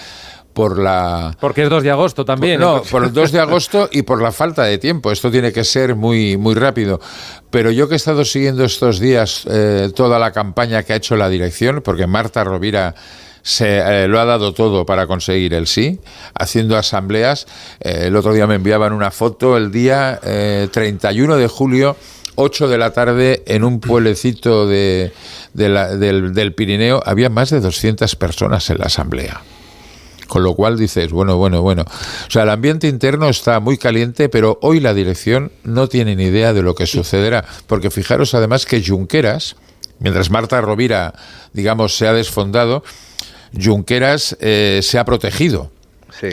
Speaker 10: porque
Speaker 1: es 2 de agosto también.
Speaker 10: Por el 2 de agosto y por la falta de tiempo. Esto tiene que ser muy, muy rápido. Pero yo que he estado siguiendo estos días toda la campaña que ha hecho la dirección, porque Marta Rovira lo ha dado todo para conseguir el sí, haciendo asambleas. El otro día me enviaban una foto, el día 31 de julio, 8 de la tarde, en un pueblecito del Pirineo, había más de 200 personas en la asamblea. Con lo cual dices, bueno. O sea, el ambiente interno está muy caliente, pero hoy la dirección no tiene ni idea de lo que sucederá. Porque fijaros además que Junqueras mientras Marta Rovira, digamos, se ha desfondado, Junqueras se ha protegido.
Speaker 12: Sí.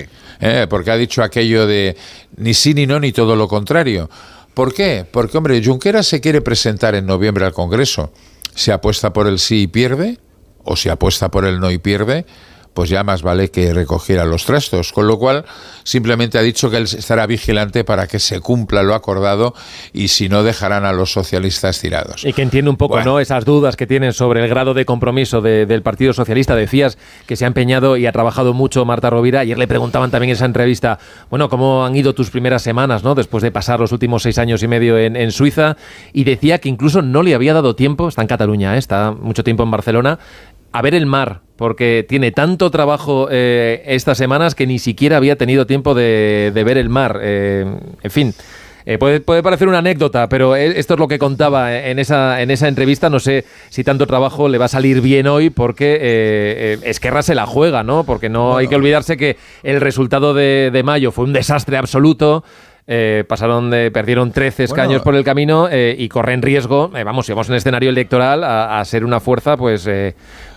Speaker 10: Porque ha dicho aquello de ni sí ni no ni todo lo contrario. ¿Por qué? Porque, hombre, Junqueras se quiere presentar en noviembre al Congreso. Si apuesta por el sí y pierde, o si apuesta por el no y pierde, pues ya más vale que recogiera los trastos. Con lo cual, simplemente ha dicho que él estará vigilante para que se cumpla lo acordado y si no, dejarán a los socialistas tirados.
Speaker 1: Y que entiende un poco, ¿no?, esas dudas que tienen sobre el grado de compromiso del Partido Socialista. Decías que se ha empeñado y ha trabajado mucho Marta Rovira. Ayer le preguntaban también en esa entrevista, bueno, ¿cómo han ido tus primeras semanas, ¿no?, después de pasar los últimos 6 años y medio en Suiza? Y decía que incluso no le había dado tiempo, está en Cataluña, está mucho tiempo en Barcelona, a ver el mar, porque tiene tanto trabajo estas semanas que ni siquiera había tenido tiempo de ver el mar. En fin, puede parecer una anécdota, pero esto es lo que contaba en esa entrevista. No sé si tanto trabajo le va a salir bien hoy, porque Esquerra se la juega, ¿no? Porque no hay que olvidarse que el resultado de mayo fue un desastre absoluto. Perdieron 13 escaños por el camino y corren riesgo, si vamos en escenario electoral, a ser una fuerza, pues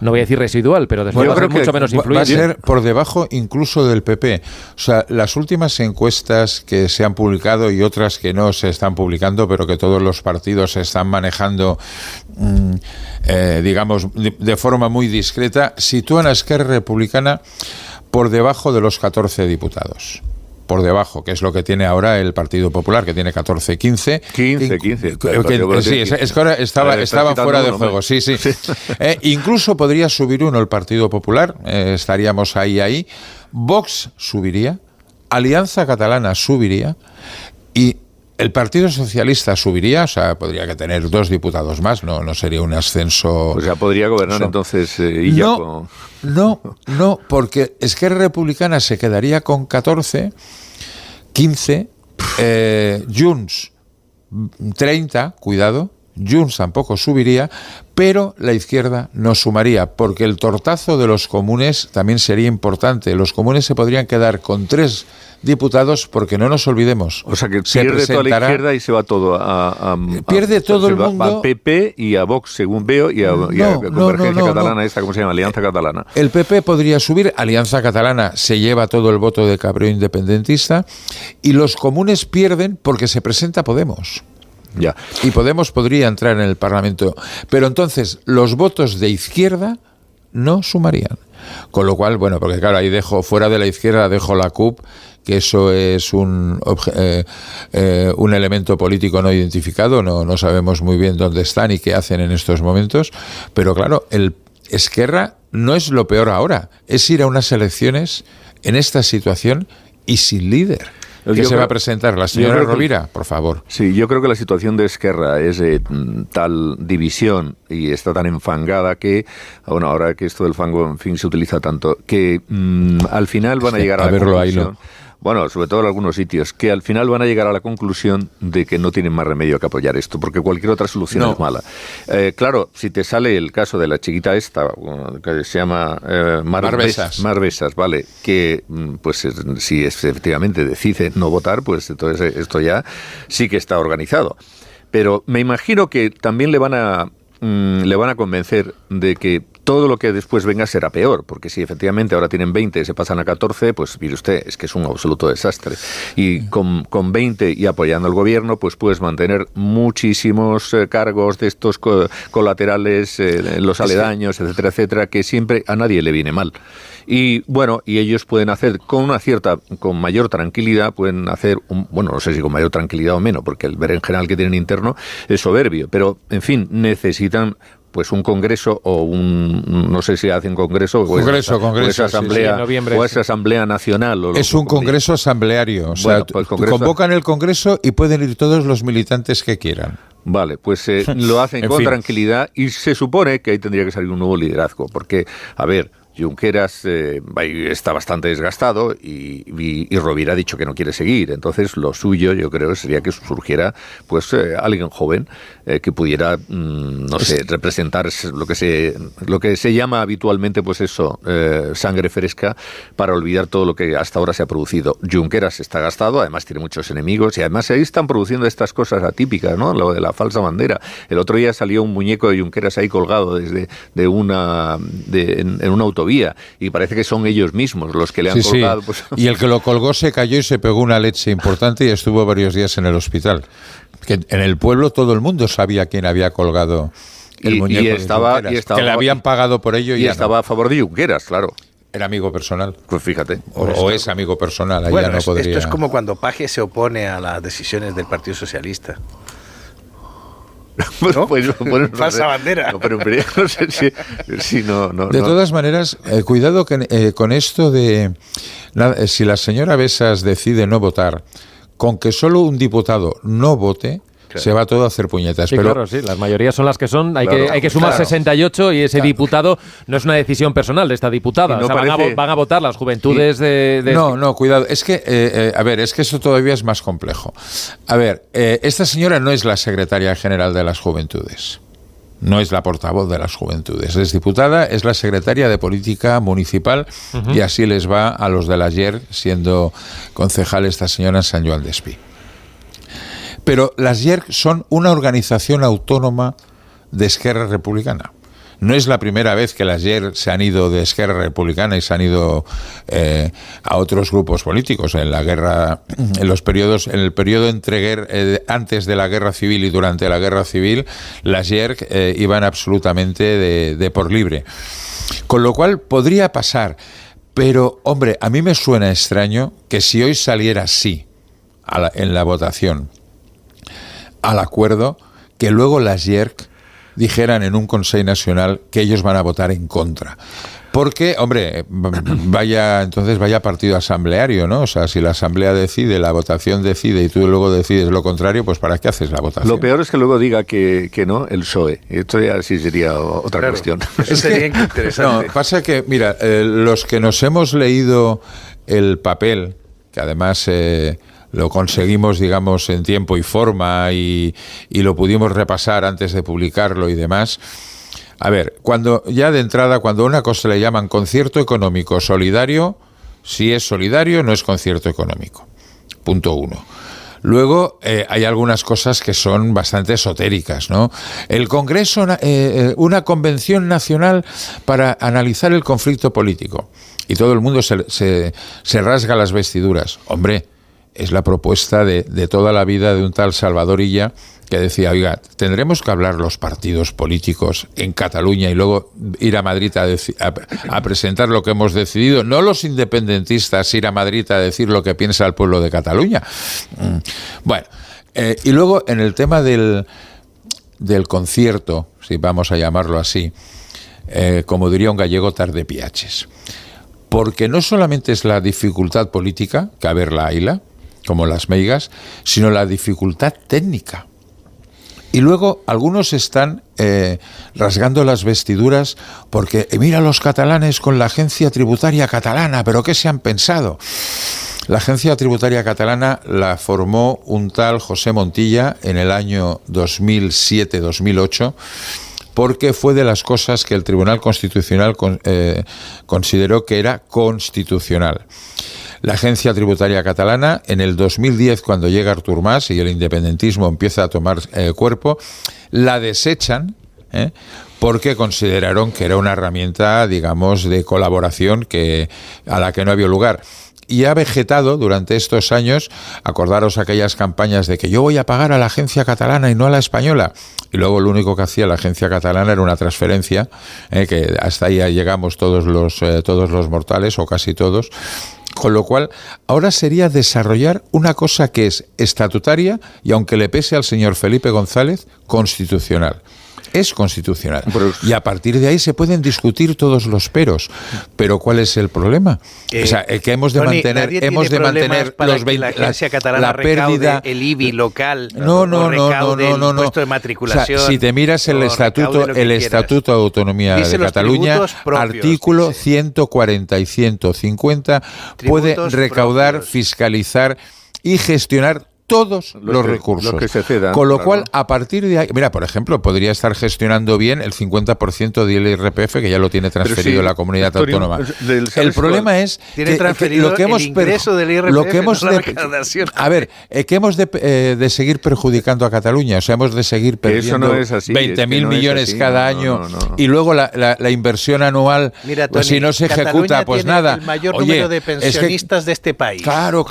Speaker 1: no voy a decir residual, pero después va a ser mucho menos influyente.
Speaker 10: Va a ser por debajo incluso del PP. O sea, las últimas encuestas que se han publicado y otras que no se están publicando, pero que todos los partidos se están manejando, digamos, de forma muy discreta, sitúan a Esquerra Republicana por debajo de los 14 diputados. Por debajo, que es lo que tiene ahora el Partido Popular, que tiene 14, 15. 15. Sí, es que ahora estaba fuera de juego. Sí. Incluso podría subir uno el Partido Popular, estaríamos ahí. Vox subiría, Alianza Catalana subiría y el Partido Socialista subiría, o sea, podría que tener 2 diputados más, no sería un ascenso.
Speaker 13: O sea, podría gobernar entonces Illaco.
Speaker 10: No, porque Esquerra Republicana se quedaría con 14, 15, Junts 30, cuidado, Junts tampoco subiría, pero la izquierda no sumaría, porque el tortazo de los comunes también sería importante. Los comunes se podrían quedar con 3 diputados, porque no nos olvidemos.
Speaker 13: O sea, que pierde toda la izquierda y se va todo
Speaker 10: pierde todo el mundo.
Speaker 13: A PP y a Vox, según veo, y a Convergencia Catalana, esta, ¿cómo se llama? Alianza Catalana.
Speaker 10: El PP podría subir, Alianza Catalana se lleva todo el voto de cabreo independentista, y los comunes pierden porque se presenta Podemos.
Speaker 13: Ya.
Speaker 10: Y Podemos podría entrar en el Parlamento. Pero entonces los votos de izquierda no sumarían. Con lo cual, porque claro, ahí fuera de la izquierda dejo la CUP, que eso es un elemento político no identificado, no sabemos muy bien dónde están y qué hacen en estos momentos, pero claro, el Esquerra no es lo peor ahora, es ir a unas elecciones en esta situación y sin líder. ¿Qué se va a presentar? ¿La señora Rovira? Por favor.
Speaker 13: Sí, yo creo que la situación de Esquerra es de tal división y está tan enfangada que, ahora que esto del fango, en fin, se utiliza tanto, que al final van a llegar a la conclusión... Bueno, sobre todo en algunos sitios, que al final van a llegar a la conclusión de que no tienen más remedio que apoyar esto, porque cualquier otra solución es mala. Claro, si te sale el caso de la chiquita esta, que se llama Mar Besas, ¿vale? Que, pues, si efectivamente decide no votar, pues entonces esto ya sí que está organizado. Pero me imagino que también le van a convencer de que todo lo que después venga será peor, porque si efectivamente ahora tienen 20 y se pasan a 14, pues mire usted, es que es un absoluto desastre. Y con 20 y apoyando al gobierno, pues puedes mantener muchísimos cargos de estos colaterales, los aledaños, etcétera, etcétera, que siempre a nadie le viene mal. Y y ellos pueden hacer con mayor tranquilidad, pueden hacer, no sé si con mayor tranquilidad o menos, porque el berenjenal que tienen interno es soberbio, pero en fin, necesitan pues un congreso o no sé si hacen congreso o esa asamblea, o esa asamblea nacional.
Speaker 10: Es un congreso asambleario, o sea, convocan el congreso y pueden ir todos los militantes que quieran.
Speaker 13: Vale, pues lo hacen con tranquilidad y se supone que ahí tendría que salir un nuevo liderazgo, porque, a ver, Junqueras está bastante desgastado y Rovira ha dicho que no quiere seguir. Entonces, lo suyo, yo creo, sería que surgiera pues alguien joven que pudiera, no sé, representar lo que se llama habitualmente, pues eso, sangre fresca para olvidar todo lo que hasta ahora se ha producido. Junqueras está gastado, además tiene muchos enemigos y además ahí están produciendo estas cosas atípicas, ¿no? Lo de la falsa bandera. El otro día salió un muñeco de Junqueras ahí colgado en una autovía y parece que son ellos mismos los que le han colgado.
Speaker 10: Sí.
Speaker 13: Pues.
Speaker 10: Y el que lo colgó se cayó y se pegó una leche importante y estuvo varios días en el hospital. Que en el pueblo todo el mundo sabía quién había colgado el muñeco de Junqueras, que le habían pagado por ello y
Speaker 13: estaba a favor de Junqueras, claro.
Speaker 10: Era amigo personal.
Speaker 13: Pues fíjate.
Speaker 10: O es amigo personal. Ahí
Speaker 12: bueno,
Speaker 10: ya no podría...
Speaker 12: esto es como cuando Paje se opone a las decisiones del Partido Socialista. ¿No?
Speaker 13: Pues, bueno,
Speaker 12: falsa bandera.
Speaker 13: No, pero no sé si no.
Speaker 10: De todas maneras, cuidado con esto de si la señora Besas decide no votar, con que solo un diputado no vote, se va todo a hacer puñetas.
Speaker 1: Sí,
Speaker 10: pero
Speaker 1: claro, sí, las mayorías son las que son. Hay que sumar
Speaker 10: claro.
Speaker 1: 68 y ese diputado no es una decisión personal de esta diputada.
Speaker 13: No,
Speaker 1: o sea, van a votar las juventudes de...
Speaker 10: No, cuidado. Es que, es que eso todavía es más complejo. A ver, esta señora no es la secretaria general de las juventudes. No es la portavoz de las juventudes. Es diputada, es la secretaria de Política Municipal y así les va a los de la ayer, siendo concejal esta señora en Sant Joan d'Espí. Pero las JERC son una organización autónoma de Esquerra Republicana. No es la primera vez que las JERC se han ido de Esquerra Republicana y se han ido a otros grupos políticos. En la guerra, en el periodo antes de la Guerra Civil y durante la Guerra Civil, las JERC iban absolutamente de por libre. Con lo cual podría pasar. Pero, hombre, a mí me suena extraño que si hoy saliera así en la votación al acuerdo, que luego las JERC dijeran en un Consejo Nacional que ellos van a votar en contra. Porque, hombre, vaya partido asambleario, ¿no? O sea, si la asamblea decide, la votación decide y tú luego decides lo contrario, pues ¿para qué haces la votación?
Speaker 13: Lo peor es que luego diga que no el PSOE. Esto ya sí sería otra cuestión.
Speaker 12: Eso sería interesante.
Speaker 10: No, pasa que, mira, los que nos hemos leído el papel, que además... lo conseguimos, digamos, en tiempo y forma y lo pudimos repasar antes de publicarlo y demás. A ver, cuando a una cosa le llaman concierto económico solidario, si es solidario no es concierto económico. Punto 1. Luego hay algunas cosas que son bastante esotéricas, ¿no? El Congreso, una convención nacional para analizar el conflicto político. Y todo el mundo se rasga las vestiduras. Hombre, es la propuesta de toda la vida de un tal Salvador Illa, que decía, oiga, tendremos que hablar los partidos políticos en Cataluña y luego ir a Madrid a presentar lo que hemos decidido, no los independentistas ir a Madrid a decir lo que piensa el pueblo de Cataluña. Bueno, y luego en el tema del concierto, si vamos a llamarlo así, como diría un gallego, tarde piaches. Porque no solamente es la dificultad política, que haberla hayla, como las meigas, sino la dificultad técnica. Y luego algunos están rasgando las vestiduras porque mira los catalanes con la agencia tributaria catalana, pero ¿qué se han pensado? La agencia tributaria catalana la formó un tal José Montilla en el año 2007-2008, porque fue de las cosas que el Tribunal Constitucional consideró que era constitucional. La agencia tributaria catalana, en el 2010, cuando llega Artur Mas y el independentismo empieza a tomar cuerpo, la desechan, porque consideraron que era una herramienta, digamos, de colaboración a la que no había lugar. Y ha vegetado durante estos años, acordaros aquellas campañas de que yo voy a pagar a la agencia catalana y no a la española. Y luego lo único que hacía la agencia catalana era una transferencia, que hasta ahí llegamos todos los mortales, o casi todos. Con lo cual, ahora sería desarrollar una cosa que es estatutaria y, aunque le pese al señor Felipe González, constitucional. es constitucional. Y a partir de ahí se pueden discutir todos los peros. Pero ¿cuál es el problema? O sea, que hemos de mantener
Speaker 12: los 20, la agencia catalana pérdida, el IBI local, el impuesto de matriculación.
Speaker 10: O sea, si te miras el estatuto de Autonomía de Cataluña, artículo 140 y 150 puede recaudar, fiscalizar y gestionar todos los recursos.
Speaker 13: Los que se cedan,
Speaker 10: con lo cual, a partir de ahí, mira, por ejemplo, podría estar gestionando bien el 50% del IRPF, que ya lo tiene transferido la comunidad autónoma. El problema es
Speaker 12: que lo que hemos ingreso del IRPF,
Speaker 10: lo que hemos que hemos de seguir perjudicando a Cataluña, o sea, hemos de seguir perdiendo 20.000 millones cada año y luego la inversión anual,
Speaker 12: mira, Tony,
Speaker 10: pues si no se ejecuta, pues nada.
Speaker 12: El mayor número de pensionistas de este país.
Speaker 10: Claro,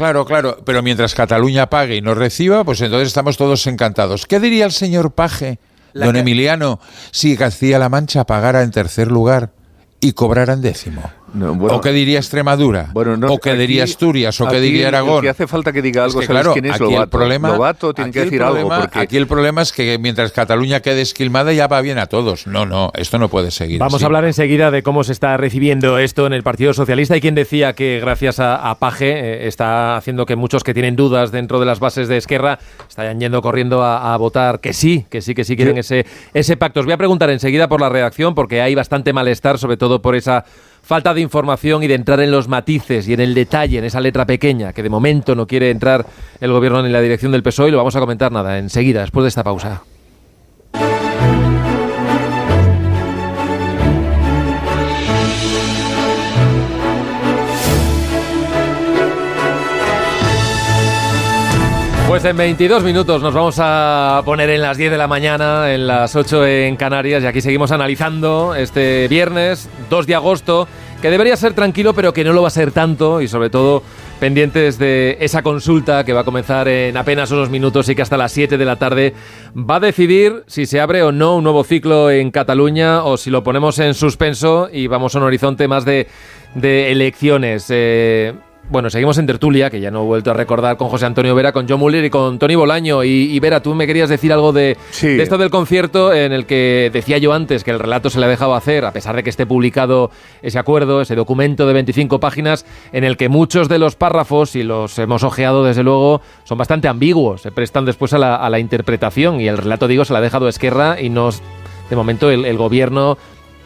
Speaker 10: pero mientras Cataluña pague y no reciba, pues entonces estamos todos encantados. ¿Qué diría el señor Paje, don Emiliano, si Castilla-La Mancha pagara en tercer lugar y cobrara en décimo? ¿O qué diría Extremadura? ¿O qué diría Asturias? ¿O qué diría Aragón?
Speaker 13: Que hace falta que diga algo,
Speaker 10: claro,
Speaker 13: quién es
Speaker 10: aquí
Speaker 13: Lobato.
Speaker 10: El problema,
Speaker 13: Lobato tiene que decir algo.
Speaker 10: Aquí el problema es que mientras Cataluña quede esquilmada ya va bien a todos. No, esto no puede seguir.
Speaker 1: Vamos a hablar enseguida de cómo se está recibiendo esto en el Partido Socialista. Hay quien decía que gracias a Paje está haciendo que muchos que tienen dudas dentro de las bases de Esquerra están yendo corriendo a votar que sí quieren ese pacto. Os voy a preguntar enseguida por la redacción porque hay bastante malestar, sobre todo por esa falta de información y de entrar en los matices y en el detalle, en esa letra pequeña, que de momento no quiere entrar el gobierno en la dirección del PSOE, y lo vamos a comentar enseguida, después de esta pausa. Pues en 22 minutos nos vamos a poner en las 10 de la mañana, en las 8 en Canarias, y aquí seguimos analizando este viernes 2 de agosto, que debería ser tranquilo, pero que no lo va a ser tanto, y sobre todo pendientes de esa consulta que va a comenzar en apenas unos minutos y que hasta las 7 de la tarde va a decidir si se abre o no un nuevo ciclo en Cataluña o si lo ponemos en suspenso y vamos a un horizonte más de elecciones. Bueno, seguimos en tertulia, que ya no he vuelto a recordar, con José Antonio Vera, con John Muller y con Toni Bolaño. Y Vera, tú me querías decir algo de esto del concierto, en el que decía yo antes que el relato se le ha dejado hacer, a pesar de que esté publicado ese acuerdo, ese documento de 25 páginas, en el que muchos de los párrafos, y los hemos ojeado desde luego, son bastante ambiguos, se prestan después a la interpretación, y el relato, digo, se la ha dejado Esquerra, y no, de momento el gobierno,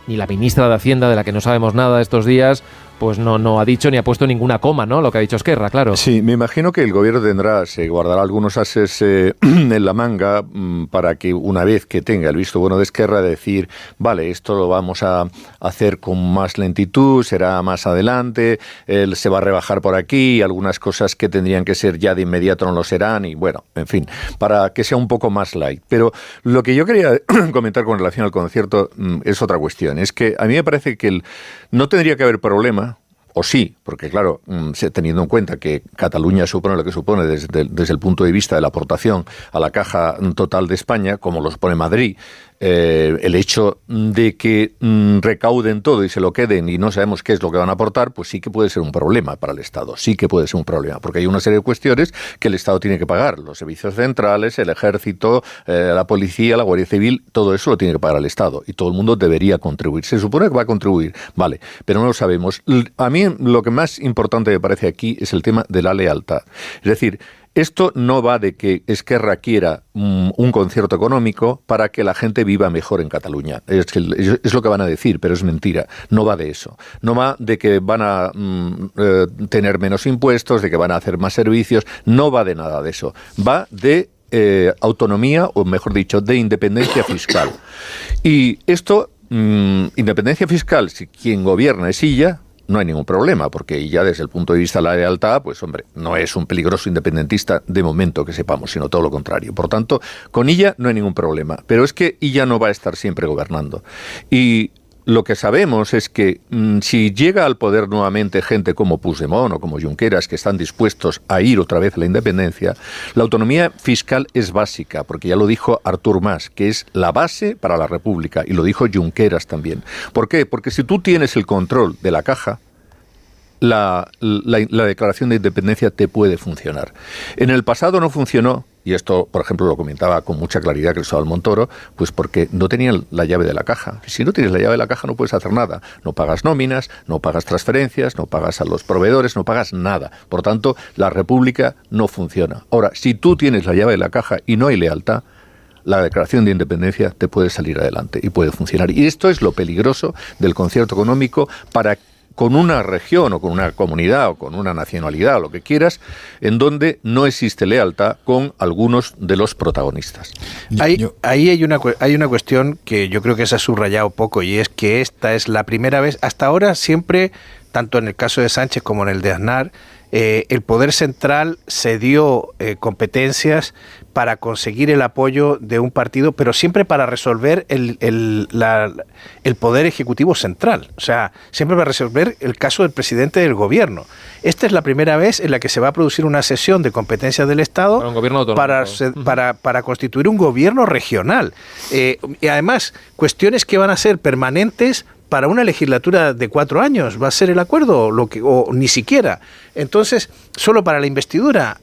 Speaker 1: ni la ministra de Hacienda, de la que no sabemos nada estos días, pues no ha dicho ni ha puesto ninguna coma, ¿no? Lo que ha dicho Esquerra, claro.
Speaker 13: Sí, me imagino que el gobierno se guardará algunos ases en la manga para que una vez que tenga el visto bueno de Esquerra decir, vale, esto lo vamos a hacer con más lentitud, será más adelante, se va a rebajar por aquí, algunas cosas que tendrían que ser ya de inmediato no lo serán, y bueno, en fin, para que sea un poco más light. Pero lo que yo quería comentar con relación al concierto es otra cuestión, es que a mí me parece que no tendría que haber problema, o sí, porque claro, teniendo en cuenta que Cataluña supone lo que supone desde el punto de vista de la aportación a la caja total de España, como lo supone Madrid, el hecho de que recauden todo y se lo queden y no sabemos qué es lo que van a aportar, pues sí que puede ser un problema para el Estado, sí que puede ser un problema, porque hay una serie de cuestiones que el Estado tiene que pagar, los servicios centrales, el ejército, la policía, la Guardia Civil, todo eso lo tiene que pagar el Estado y todo el mundo debería contribuir. Se supone que va a contribuir, vale, pero no lo sabemos. A mí lo que más importante me parece aquí es el tema de la lealtad. Es decir, esto no va de que Esquerra quiera un concierto económico para que la gente viva mejor en Cataluña. Es lo que van a decir, pero es mentira. No va de eso. No va de que van a tener menos impuestos, de que van a hacer más servicios. No va de nada de eso. Va de autonomía, o mejor dicho, de independencia fiscal. Y esto, independencia fiscal, si quien gobierna es ella, no hay ningún problema, porque ya desde el punto de vista de la lealtad, pues hombre, no es un peligroso independentista de momento que sepamos, sino todo lo contrario. Por tanto, con ella no hay ningún problema. Pero es que ella no va a estar siempre gobernando. Y lo que sabemos es que si llega al poder nuevamente gente como Puigdemont o como Junqueras, que están dispuestos a ir otra vez a la independencia, la autonomía fiscal es básica, porque ya lo dijo Artur Mas, que es la base para la República, y lo dijo Junqueras también. ¿Por qué? Porque si tú tienes el control de la caja, la declaración de independencia te puede funcionar. En el pasado no funcionó, y esto, por ejemplo, lo comentaba con mucha claridad Cristóbal Montoro, pues porque no tenían la llave de la caja. Si no tienes la llave de la caja no puedes hacer nada. No pagas nóminas, no pagas transferencias, no pagas a los proveedores, no pagas nada. Por tanto, la República no funciona. Ahora, si tú tienes la llave de la caja y no hay lealtad, la declaración de independencia te puede salir adelante y puede funcionar. Y esto es lo peligroso del concierto económico con una región o con una comunidad o con una nacionalidad o lo que quieras, en donde no existe lealtad con algunos de los protagonistas.
Speaker 12: Ahí hay una cuestión que yo creo que se ha subrayado poco, y es que esta es la primera vez, hasta ahora siempre, tanto en el caso de Sánchez como en el de Aznar, el Poder Central cedió competencias para conseguir el apoyo de un partido, pero siempre para resolver el Poder Ejecutivo Central. O sea, siempre para resolver el caso del presidente del gobierno. Esta es la primera vez en la que se va a producir una cesión de competencias del Estado para constituir un gobierno regional. Y además, cuestiones que van a ser permanentes para una legislatura de 4 años. ¿Va a ser el acuerdo o ni siquiera? Entonces, solo para la investidura,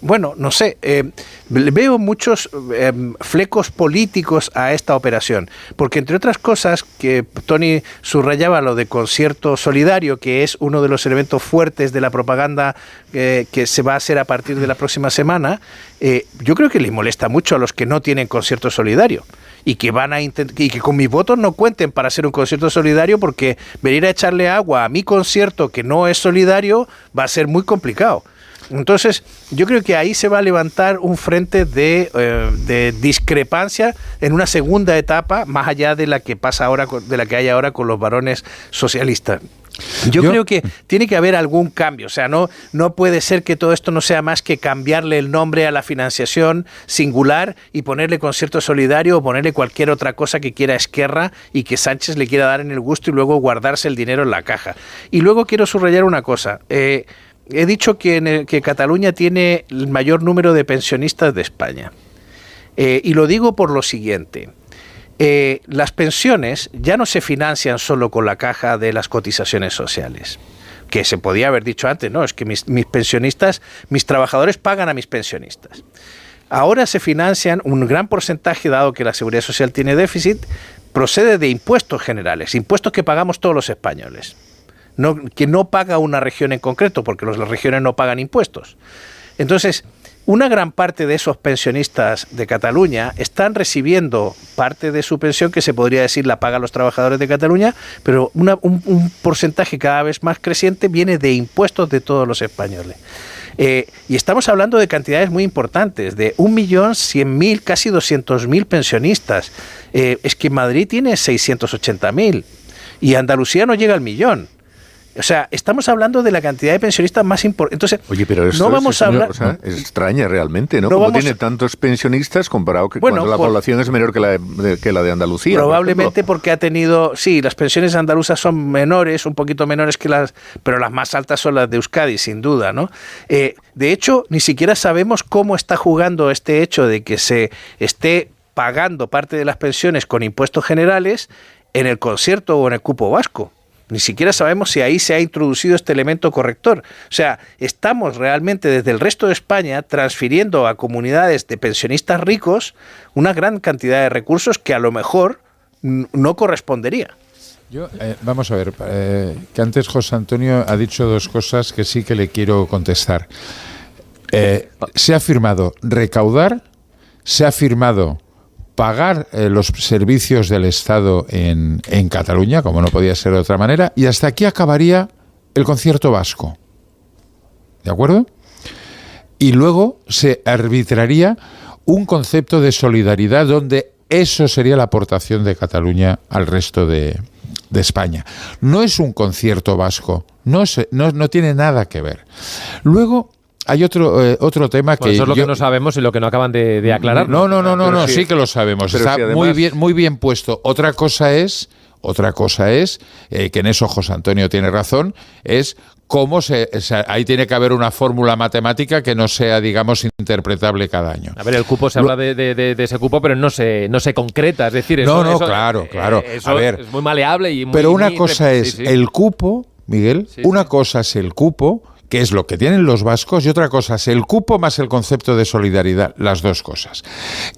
Speaker 12: bueno, no sé, veo muchos flecos políticos a esta operación, porque entre otras cosas, que Tony subrayaba lo de concierto solidario, que es uno de los elementos fuertes de la propaganda que se va a hacer a partir de la próxima semana, yo creo que le molesta mucho a los que no tienen concierto solidario y que van a y que con mis votos no cuenten para hacer un concierto solidario, porque venir a echarle agua a mi concierto que no es solidario va a ser muy complicado. Entonces, yo creo que ahí se va a levantar un frente de discrepancia en una segunda etapa, más allá de la que pasa ahora, de la que hay ahora con los varones socialistas. Yo creo que tiene que haber algún cambio, o sea, no puede ser que todo esto no sea más que cambiarle el nombre a la financiación singular y ponerle concierto solidario o ponerle cualquier otra cosa que quiera Esquerra y que Sánchez le quiera dar en el gusto y luego guardarse el dinero en la caja. Y luego quiero subrayar una cosa. He dicho que Cataluña tiene el mayor número de pensionistas de España. Y lo digo por lo siguiente. Las pensiones ya no se financian solo con la caja de las cotizaciones sociales, que se podía haber dicho antes, no, es que mis pensionistas, mis trabajadores pagan a mis pensionistas. Ahora se financian un gran porcentaje, dado que la Seguridad Social tiene déficit, procede de impuestos generales, impuestos que pagamos todos los españoles, que no paga una región en concreto, porque las regiones no pagan impuestos. Entonces, una gran parte de esos pensionistas de Cataluña están recibiendo parte de su pensión, que se podría decir la pagan los trabajadores de Cataluña, pero un porcentaje cada vez más creciente viene de impuestos de todos los españoles. Y estamos hablando de cantidades muy importantes, de 1.100.000, casi 200.000 pensionistas. Es que Madrid tiene 680.000 y Andalucía no llega al millón. O sea, estamos hablando de la cantidad de pensionistas más importante. Entonces,
Speaker 13: oye, pero esto
Speaker 12: no vamos a hablar.
Speaker 13: O sea, es extraña realmente, ¿no? Como tiene tantos pensionistas comparado cuando la población es menor que la de Andalucía.
Speaker 12: Probablemente porque ha tenido. Sí, las pensiones andaluzas son menores, un poquito menores que pero las más altas son las de Euskadi, sin duda, ¿no? De hecho, ni siquiera sabemos cómo está jugando este hecho de que se esté pagando parte de las pensiones con impuestos generales en el concierto o en el cupo vasco. Ni siquiera sabemos si ahí se ha introducido este elemento corrector. O sea, estamos realmente desde el resto de España transfiriendo a comunidades de pensionistas ricos una gran cantidad de recursos que a lo mejor no correspondería.
Speaker 10: Vamos a ver, que antes José Antonio ha dicho dos cosas que sí que le quiero contestar. Se ha firmado recaudar, se ha firmado pagar los servicios del Estado en Cataluña, como no podía ser de otra manera, y hasta aquí acabaría el concierto vasco. ¿De acuerdo? Y luego se arbitraría un concepto de solidaridad donde eso sería la aportación de Cataluña al resto de España. No es un concierto vasco, no tiene nada que ver. Luego hay otro tema que
Speaker 1: eso es lo que no sabemos y lo que no acaban de aclarar.
Speaker 10: No, sí que lo sabemos. Está además muy bien puesto. Otra cosa es que en eso José Antonio tiene razón, es cómo ahí tiene que haber una fórmula matemática que no sea, digamos, interpretable cada año.
Speaker 1: A ver, el cupo se habla de ese cupo, pero no se concreta, es decir,
Speaker 10: claro.
Speaker 1: Eso
Speaker 10: a ver,
Speaker 1: es muy maleable y muy.
Speaker 10: Pero una cosa es el cupo, Miguel, una cosa es el cupo, que es lo que tienen los vascos, y otra cosa es el cupo más el concepto de solidaridad, las dos cosas.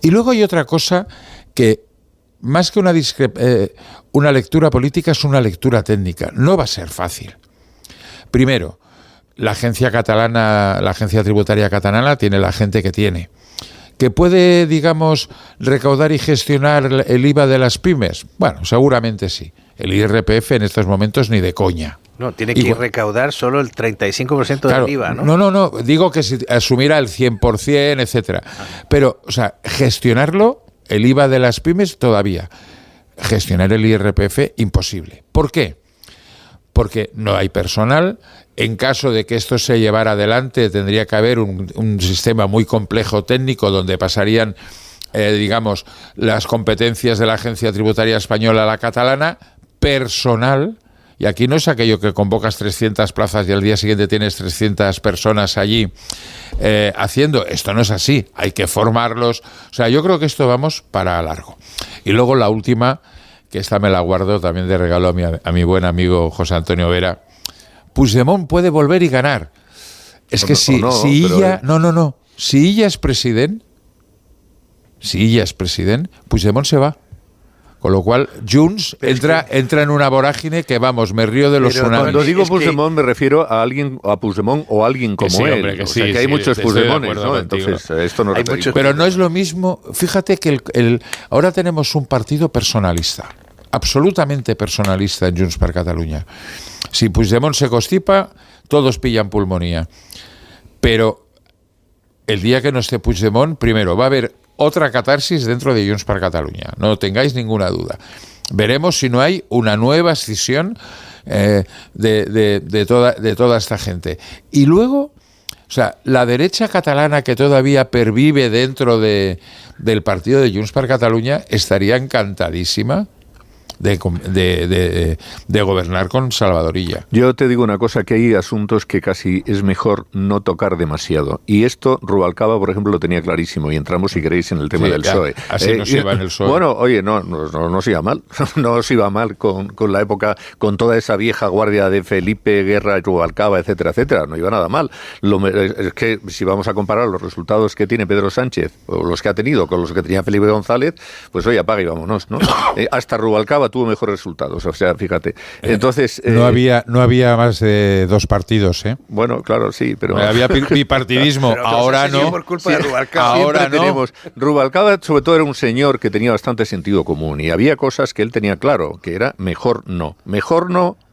Speaker 10: Y luego hay otra cosa que, más que una lectura política, es una lectura técnica. No va a ser fácil. Primero, la agencia tributaria catalana tiene la gente que tiene. ¿Que puede, digamos, recaudar y gestionar el IVA de las pymes? Bueno, seguramente sí. El IRPF en estos momentos ni de coña.
Speaker 12: No, tiene que recaudar solo el 35%
Speaker 10: claro,
Speaker 12: del IVA, ¿no?
Speaker 10: No, digo que si asumiera el 100%, etcétera. Pero, o sea, gestionarlo, el IVA de las pymes todavía. Gestionar el IRPF, imposible. ¿Por qué? Porque no hay personal. En caso de que esto se llevara adelante, tendría que haber un sistema muy complejo técnico donde pasarían, digamos, las competencias de la Agencia Tributaria Española a la catalana, personal. Y aquí no es aquello que convocas 300 plazas y al día siguiente tienes 300 personas allí haciendo. Esto no es así, hay que formarlos. O sea, yo creo que esto vamos para largo. Y luego la última, que esta me la guardo también de regalo a mi buen amigo José Antonio Vera. Puigdemont puede volver y ganar. Es que si Illa es presidente, Puigdemont se va. Con lo cual, Junts entra en una vorágine que, vamos, me río de los tsunamis.
Speaker 13: Cuando digo Puigdemont me refiero a Puigdemont o a alguien como él.
Speaker 10: Hombre, que
Speaker 13: o sea, que hay muchos Puigdemonts, ¿no?
Speaker 10: Entonces, esto no es pero no es lo mismo. Fíjate que ahora tenemos un partido personalista, absolutamente personalista en Junts per Catalunya. Si Puigdemont se constipa, todos pillan pulmonía. Pero el día que no esté Puigdemont, primero va a haber otra catarsis dentro de Junts per Catalunya, no tengáis ninguna duda. Veremos si no hay una nueva escisión de toda esta gente. Y luego, o sea, la derecha catalana que todavía pervive dentro del partido de Junts per Catalunya estaría encantadísima de gobernar con Salvador Illa.
Speaker 13: Yo te digo una cosa, que hay asuntos que casi es mejor no tocar demasiado. Y esto Rubalcaba, por ejemplo, lo tenía clarísimo. Y entramos, si queréis, en el tema del PSOE.
Speaker 10: Así nos iba en el PSOE.
Speaker 13: Bueno, oye, no os iba mal. No os iba mal con la época, con toda esa vieja guardia de Felipe, Guerra, Rubalcaba, etcétera, etcétera. No iba nada mal. Es que si vamos a comparar los resultados que tiene Pedro Sánchez, o los que ha tenido, con los que tenía Felipe González, pues oye, apaga y vámonos, ¿no? Hasta Rubalcaba tuvo mejores resultados, o sea, fíjate. Entonces
Speaker 10: no había más de dos partidos, ¿eh?
Speaker 13: Bueno, claro, sí, pero
Speaker 10: había bipartidismo. Ahora no.
Speaker 13: Por culpa de Rubalcaba. Ahora no. Rubalcaba, sobre todo, era un señor que tenía bastante sentido común y había cosas que él tenía claro, que era mejor no.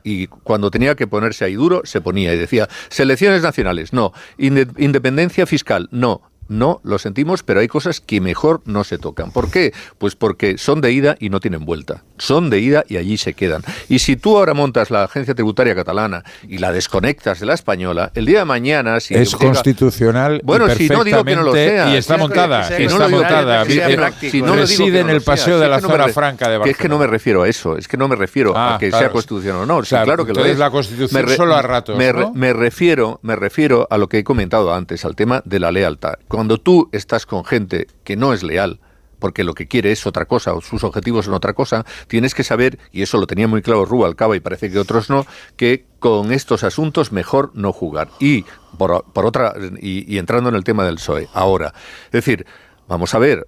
Speaker 13: Y cuando tenía que ponerse ahí duro, se ponía y decía: selecciones nacionales, no. Independencia fiscal, no. No, lo sentimos, pero hay cosas que mejor no se tocan. ¿Por qué? Pues porque son de ida y no tienen vuelta. Son de ida y allí se quedan. Y si tú ahora montas la agencia tributaria catalana y la desconectas de la española, el día de mañana... Si
Speaker 10: es constitucional
Speaker 13: bueno,
Speaker 10: y
Speaker 13: si no digo que no lo sea.
Speaker 10: Y está montada. Reside en el paseo de la zona franca de Barcelona.
Speaker 13: Que es que no me refiero a eso. Es que no me refiero a que sea constitucional o no. Sí, claro que lo es.
Speaker 10: La Constitución solo a ratos, ¿no?
Speaker 13: Me refiero a lo que he comentado antes, al tema de la lealtad. Cuando tú estás con gente que no es leal, porque lo que quiere es otra cosa, o sus objetivos son otra cosa, tienes que saber, y eso lo tenía muy claro Rubalcaba y parece que otros no, que con estos asuntos mejor no jugar. Y por otra, y entrando en el tema del PSOE, ahora, es decir, vamos a ver,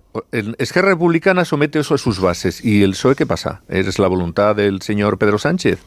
Speaker 13: Esquerra Republicana somete eso a sus bases, ¿y el PSOE qué pasa? ¿Es la voluntad del señor Pedro Sánchez?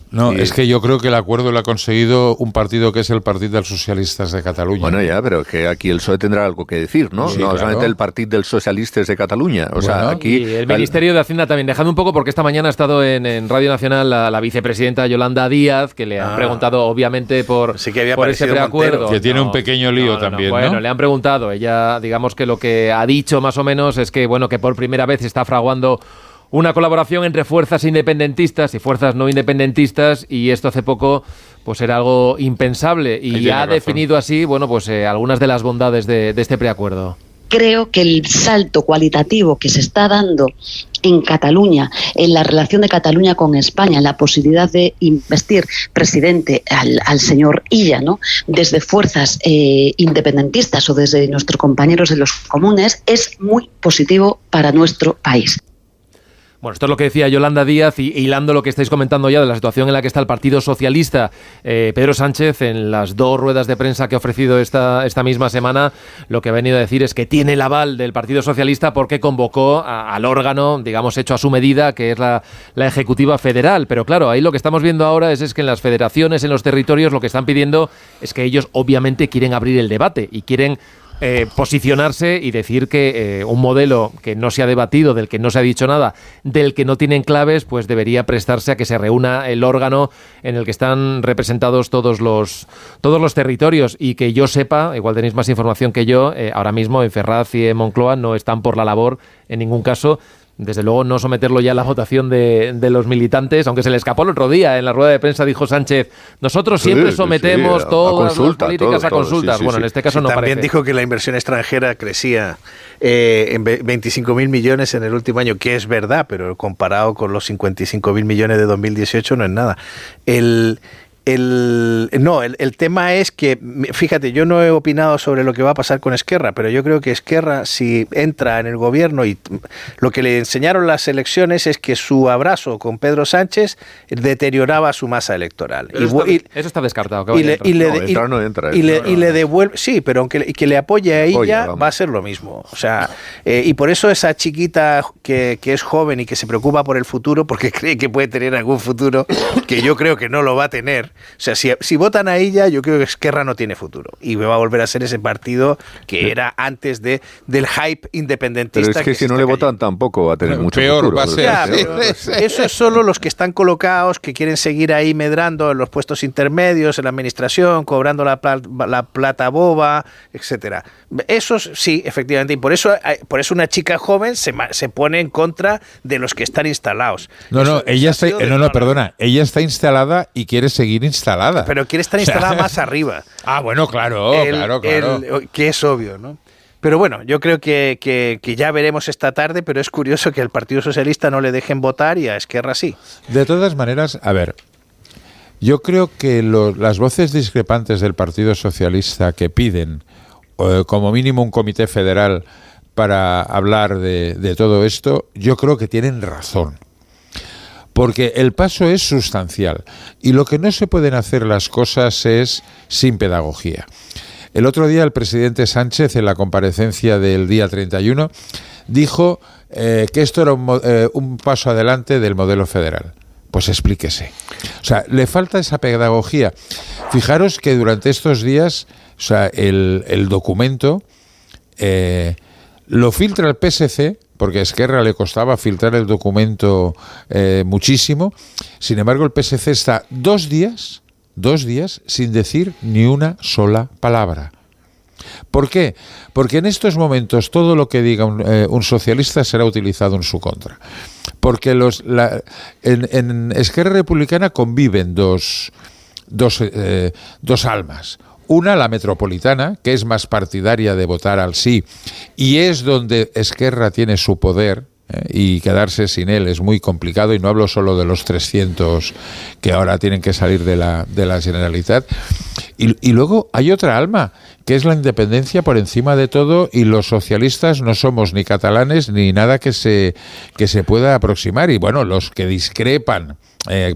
Speaker 10: No, es que yo creo que el acuerdo lo ha conseguido un partido que es el Partido dels Socialistes de Cataluña.
Speaker 13: Bueno, ya, pero que aquí el PSOE tendrá algo que decir, ¿no?
Speaker 10: Sí,
Speaker 13: no
Speaker 10: claro.
Speaker 13: solamente el Partido dels Socialistes de Cataluña. O sea, aquí...
Speaker 1: Y el Ministerio de Hacienda también. Dejadme un poco, porque esta mañana ha estado en Radio Nacional la vicepresidenta Yolanda Díaz, que le han preguntado, obviamente, por ese preacuerdo.
Speaker 10: Que tiene un pequeño lío también, ¿no?
Speaker 1: Bueno, le han preguntado. Ella, digamos que lo que ha dicho más o menos es que, bueno, que por primera vez se está fraguando una colaboración entre fuerzas independentistas y fuerzas no independentistas, y esto hace poco pues era algo impensable, y ha definido así, bueno, pues algunas de las bondades de este preacuerdo.
Speaker 17: Creo que el salto cualitativo que se está dando en Cataluña, en la relación de Cataluña con España, en la posibilidad de investir presidente al señor Illa, ¿no?, desde fuerzas independentistas o desde nuestros compañeros de los comunes, es muy positivo para nuestro país.
Speaker 1: Bueno, esto es lo que decía Yolanda Díaz, y hilando lo que estáis comentando ya de la situación en la que está el Partido Socialista. Pedro Sánchez, en las 2 ruedas de prensa que ha ofrecido esta misma semana, lo que ha venido a decir es que tiene el aval del Partido Socialista porque convocó al órgano, digamos, hecho a su medida, que es la Ejecutiva Federal. Pero claro, ahí lo que estamos viendo ahora es que en las federaciones, en los territorios, lo que están pidiendo es que ellos obviamente quieren abrir el debate y quieren posicionarse y decir que un modelo que no se ha debatido, del que no se ha dicho nada, del que no tienen claves, pues debería prestarse a que se reúna el órgano en el que están representados todos los territorios, y que yo sepa, igual tenéis más información que yo, ahora mismo en Ferraz y en Moncloa no están por la labor en ningún caso. Desde luego no someterlo ya a la votación de los militantes, aunque se le escapó el otro día en la rueda de prensa, dijo Sánchez, nosotros siempre sometemos todas las políticas a consultas. Bueno, en este caso no
Speaker 12: también
Speaker 1: parece.
Speaker 12: Dijo que la inversión extranjera crecía en 25.000 millones en el último año, que es verdad, pero comparado con los 55.000 millones de 2018 no es nada. El tema es que, fíjate, yo no he opinado sobre lo que va a pasar con Esquerra, pero yo creo que Esquerra, si entra en el gobierno, y lo que le enseñaron las elecciones es que su abrazo con Pedro Sánchez deterioraba su masa electoral.
Speaker 1: Eso está descartado.
Speaker 12: Y le devuelve, sí, pero aunque que le apoye a ella, va a ser lo mismo. O sea, y por eso esa chiquita que es joven y que se preocupa por el futuro, porque cree que puede tener algún futuro, que yo creo que no lo va a tener. O sea, si votan a ella, yo creo que Esquerra no tiene futuro y va a volver a ser ese partido que era antes del hype independentista.
Speaker 13: Pero es que si no le votan tampoco va a tener mucho
Speaker 10: peor
Speaker 13: futuro.
Speaker 10: Va a ser.
Speaker 12: Ya, eso es solo los que están colocados, que quieren seguir ahí medrando en los puestos intermedios, en la administración, cobrando la plata boba, etcétera. Esos sí, efectivamente, y por eso una chica joven se pone en contra de los que están instalados.
Speaker 10: Ella está instalada y quiere seguir instalada.
Speaker 12: Pero quiere estar instalada más arriba.
Speaker 10: Ah, bueno, claro.
Speaker 12: Que es obvio, ¿no? Pero bueno, yo creo que ya veremos esta tarde, pero es curioso que al Partido Socialista no le dejen votar y a Esquerra sí.
Speaker 10: De todas maneras, a ver, yo creo que las voces discrepantes del Partido Socialista que piden como mínimo un comité federal para hablar de todo esto, yo creo que tienen razón. Porque el paso es sustancial y lo que no se pueden hacer las cosas es sin pedagogía. El otro día el presidente Sánchez, en la comparecencia del día 31, dijo que esto era un paso adelante del modelo federal. Pues explíquese. O sea, le falta esa pedagogía. Fijaros que durante estos días, o sea, el documento lo filtra el PSC, porque a Esquerra le costaba filtrar el documento muchísimo. Sin embargo, el PSC está 2 días sin decir ni una sola palabra. ¿Por qué? Porque en estos momentos todo lo que diga un socialista será utilizado en su contra. Porque en Esquerra Republicana conviven dos almas. Una, la metropolitana, que es más partidaria de votar al sí, y es donde Esquerra tiene su poder, y quedarse sin él es muy complicado, y no hablo solo de los 300 que ahora tienen que salir de la Generalitat. Y luego hay otra alma, que es la independencia por encima de todo, y los socialistas no somos ni catalanes ni nada que se pueda aproximar. Y bueno, los que discrepan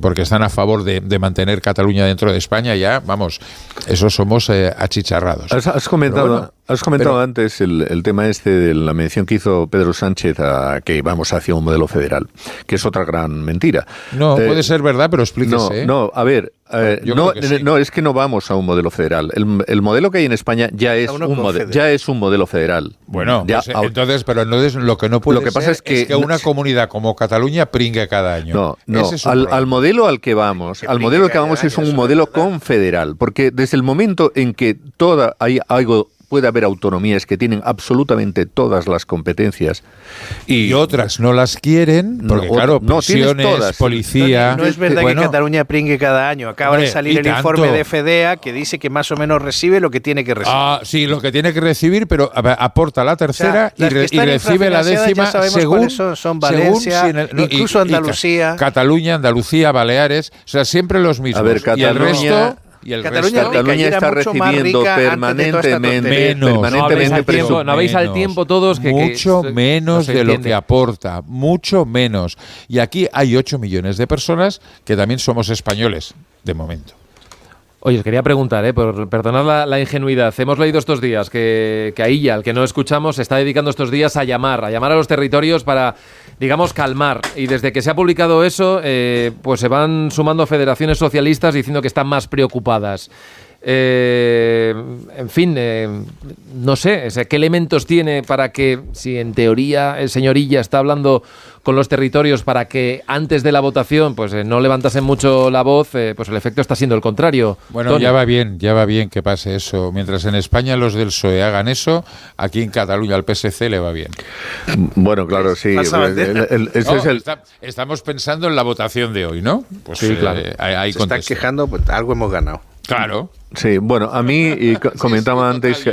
Speaker 10: porque están a favor de mantener Cataluña dentro de España, ya, vamos, esos somos achicharrados.
Speaker 13: Has comentado antes el tema este de la mención que hizo Pedro Sánchez a que vamos hacia un modelo federal, que es otra gran mentira.
Speaker 10: No, puede ser verdad, pero explíquese.
Speaker 13: A ver, es que no vamos a un modelo federal. El modelo que hay en España ya es un modelo federal.
Speaker 10: Bueno, ya, pues, entonces, pero lo que no puede ser es que una comunidad como Cataluña pringue cada año.
Speaker 13: Al modelo al que vamos, es un modelo confederal, porque desde el momento en que puede haber autonomías que tienen absolutamente todas las competencias
Speaker 10: y otras no las quieren, porque prisiones, policía...
Speaker 12: No es verdad que Cataluña pringue cada año. Acaba de salir el informe de FEDEA que dice que más o menos recibe lo que tiene que recibir.
Speaker 10: Sí, lo que tiene que recibir, pero aporta la tercera y recibe la décima según
Speaker 12: son Valencia, incluso Andalucía.
Speaker 10: Cataluña, Andalucía, Baleares, o sea, siempre los mismos.
Speaker 13: A ver,
Speaker 10: y el resto... y el
Speaker 13: Cataluña está recibiendo permanentemente
Speaker 1: presupuesto. No habéis al tiempo todos
Speaker 10: mucho menos de lo que aporta, mucho menos. Y aquí hay 8 millones de personas que también somos españoles, de momento.
Speaker 1: Oye, os quería preguntar, perdonad la ingenuidad. Hemos leído estos días que Ailla, al que no escuchamos, se está dedicando estos días a llamar a los territorios para, digamos, calmar. Y desde que se ha publicado eso, pues se van sumando federaciones socialistas diciendo que están más preocupadas. En fin, no sé, ¿qué elementos tiene para que, si en teoría el señor Illa está hablando con los territorios para que antes de la votación pues no levantasen mucho la voz, pues el efecto está siendo el contrario?
Speaker 10: Bueno, Tony. Ya va bien que pase eso. Mientras en España los del PSOE hagan eso, aquí en Cataluña al PSC le va bien.
Speaker 13: Bueno, claro, sí.
Speaker 10: Estamos pensando en la votación de hoy, ¿no? Pues
Speaker 12: sí, claro. Se están quejando, pues algo hemos ganado.
Speaker 10: Claro.
Speaker 13: Sí, bueno, a mí comentaba antes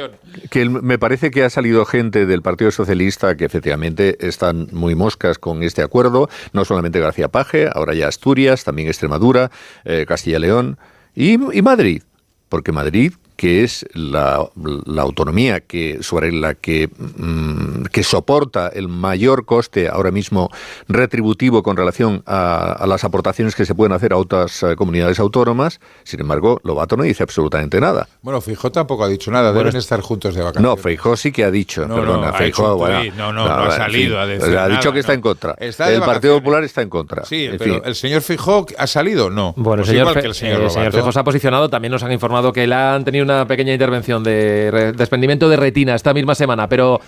Speaker 13: que me parece que ha salido gente del Partido Socialista que efectivamente están muy moscas con este acuerdo, no solamente García Paje, ahora ya Asturias, también Extremadura, Castilla y León y Madrid, porque Madrid, que es la autonomía sobre la que soporta el mayor coste ahora mismo retributivo con relación a las aportaciones que se pueden hacer a otras comunidades autónomas. Sin embargo, Lobato no dice absolutamente nada.
Speaker 10: Bueno, Feijóo tampoco ha dicho nada, deben estar juntos de vacaciones.
Speaker 13: No, Feijóo sí que ha dicho,
Speaker 10: Feijóo no ha salido a decir nada.
Speaker 13: Ha dicho que está en contra. El Partido Popular está en contra.
Speaker 10: Sí, pero ¿el señor Feijóo ha salido? No.
Speaker 1: Bueno, pues el señor Feijóo se ha posicionado, también nos han informado que la han tenido una pequeña intervención de desprendimiento de retina esta misma semana, pero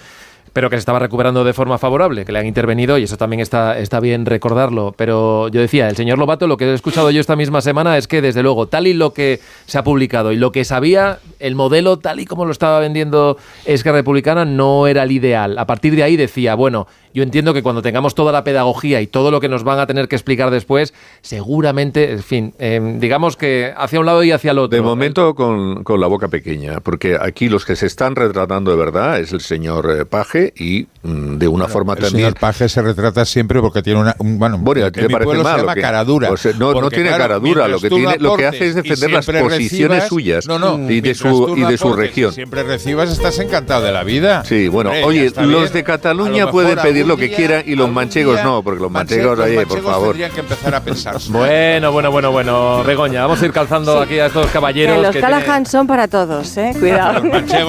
Speaker 1: que se estaba recuperando de forma favorable, que le han intervenido, y eso también está bien recordarlo. Pero yo decía, el señor Lobato, lo que he escuchado yo esta misma semana es que, desde luego, tal y lo que se ha publicado y lo que sabía, el modelo tal y como lo estaba vendiendo Esquerra Republicana no era el ideal. A partir de ahí decía, bueno, yo entiendo que cuando tengamos toda la pedagogía y todo lo que nos van a tener que explicar después, seguramente, en fin, digamos que hacia un lado y hacia el otro.
Speaker 13: De momento con la boca pequeña, porque aquí los que se están retratando de verdad es el señor Paje y de una forma también...
Speaker 10: El señor Paje se retrata siempre porque tiene
Speaker 13: bueno, ¿te parece mal?
Speaker 10: Se llama cara dura.
Speaker 13: Pues no tiene cara dura, lo que hace es defender las posiciones suyas y de su región.
Speaker 10: Siempre recibas, estás encantado de la vida.
Speaker 13: Sí, bueno, oye, los de Cataluña pueden pedir lo que quieran y los manchegos no, porque los manchegos, oye, por favor.
Speaker 10: Tendrían que empezar a pensar.
Speaker 1: Bueno, Begoña, vamos a ir calzando aquí a estos caballeros.
Speaker 8: Que los Callahan son para todos, cuidado.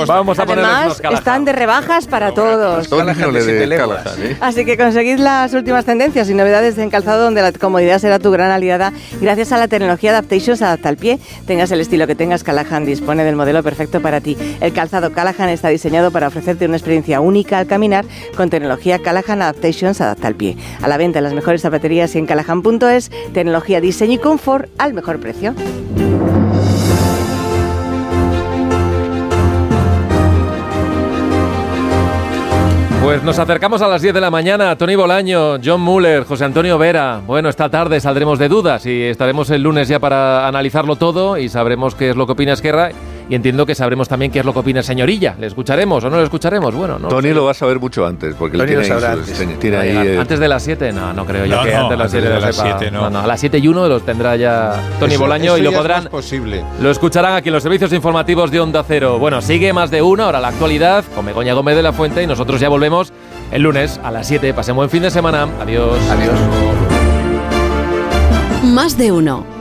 Speaker 1: Vamos a ponernos
Speaker 8: Además,
Speaker 1: los Callahan.
Speaker 8: están de rebajas para todos.
Speaker 13: Callahan,
Speaker 8: Así que conseguid las últimas tendencias y novedades en calzado, donde la comodidad será tu gran aliada gracias a la tecnología Adaptation. Se adapta al pie. Tengas el estilo que tengas, Callahan dispone del modelo perfecto para ti. El calzado Callahan está diseñado para ofrecerte una experiencia única al caminar con tecnología Callahan Adaptation. Se adapta al pie. A la venta en las mejores zapaterías y en callahan.es. Tecnología, diseño y confort al mejor precio.
Speaker 1: Pues nos acercamos a las 10 de la mañana. Tony Bolaño, John Muller, José Antonio Vera. Bueno, esta tarde saldremos de dudas y estaremos el lunes ya para analizarlo todo y sabremos qué es lo que opina Esquerra. Y entiendo que sabremos también qué es lo que opina el señor Illa. ¿Le escucharemos o no le escucharemos? Bueno, no.
Speaker 13: Tony lo va a saber mucho antes, porque
Speaker 12: Tony
Speaker 13: lo
Speaker 12: sabrá
Speaker 13: tiene ahí.
Speaker 1: ¿Antes de las 7? No creo yo que antes de las 7 lo sepa. No, a las 7 y 1 los tendrá ya Tony Bolaño y lo podrán.
Speaker 10: Es posible.
Speaker 1: Lo escucharán aquí en los servicios informativos de Onda Cero. Bueno, sigue Más de Uno, ahora la actualidad, con Begoña Gómez de la Fuente, y nosotros ya volvemos el lunes a las 7. Pasen buen fin de semana. Adiós.
Speaker 12: Adiós.
Speaker 14: Más de Uno.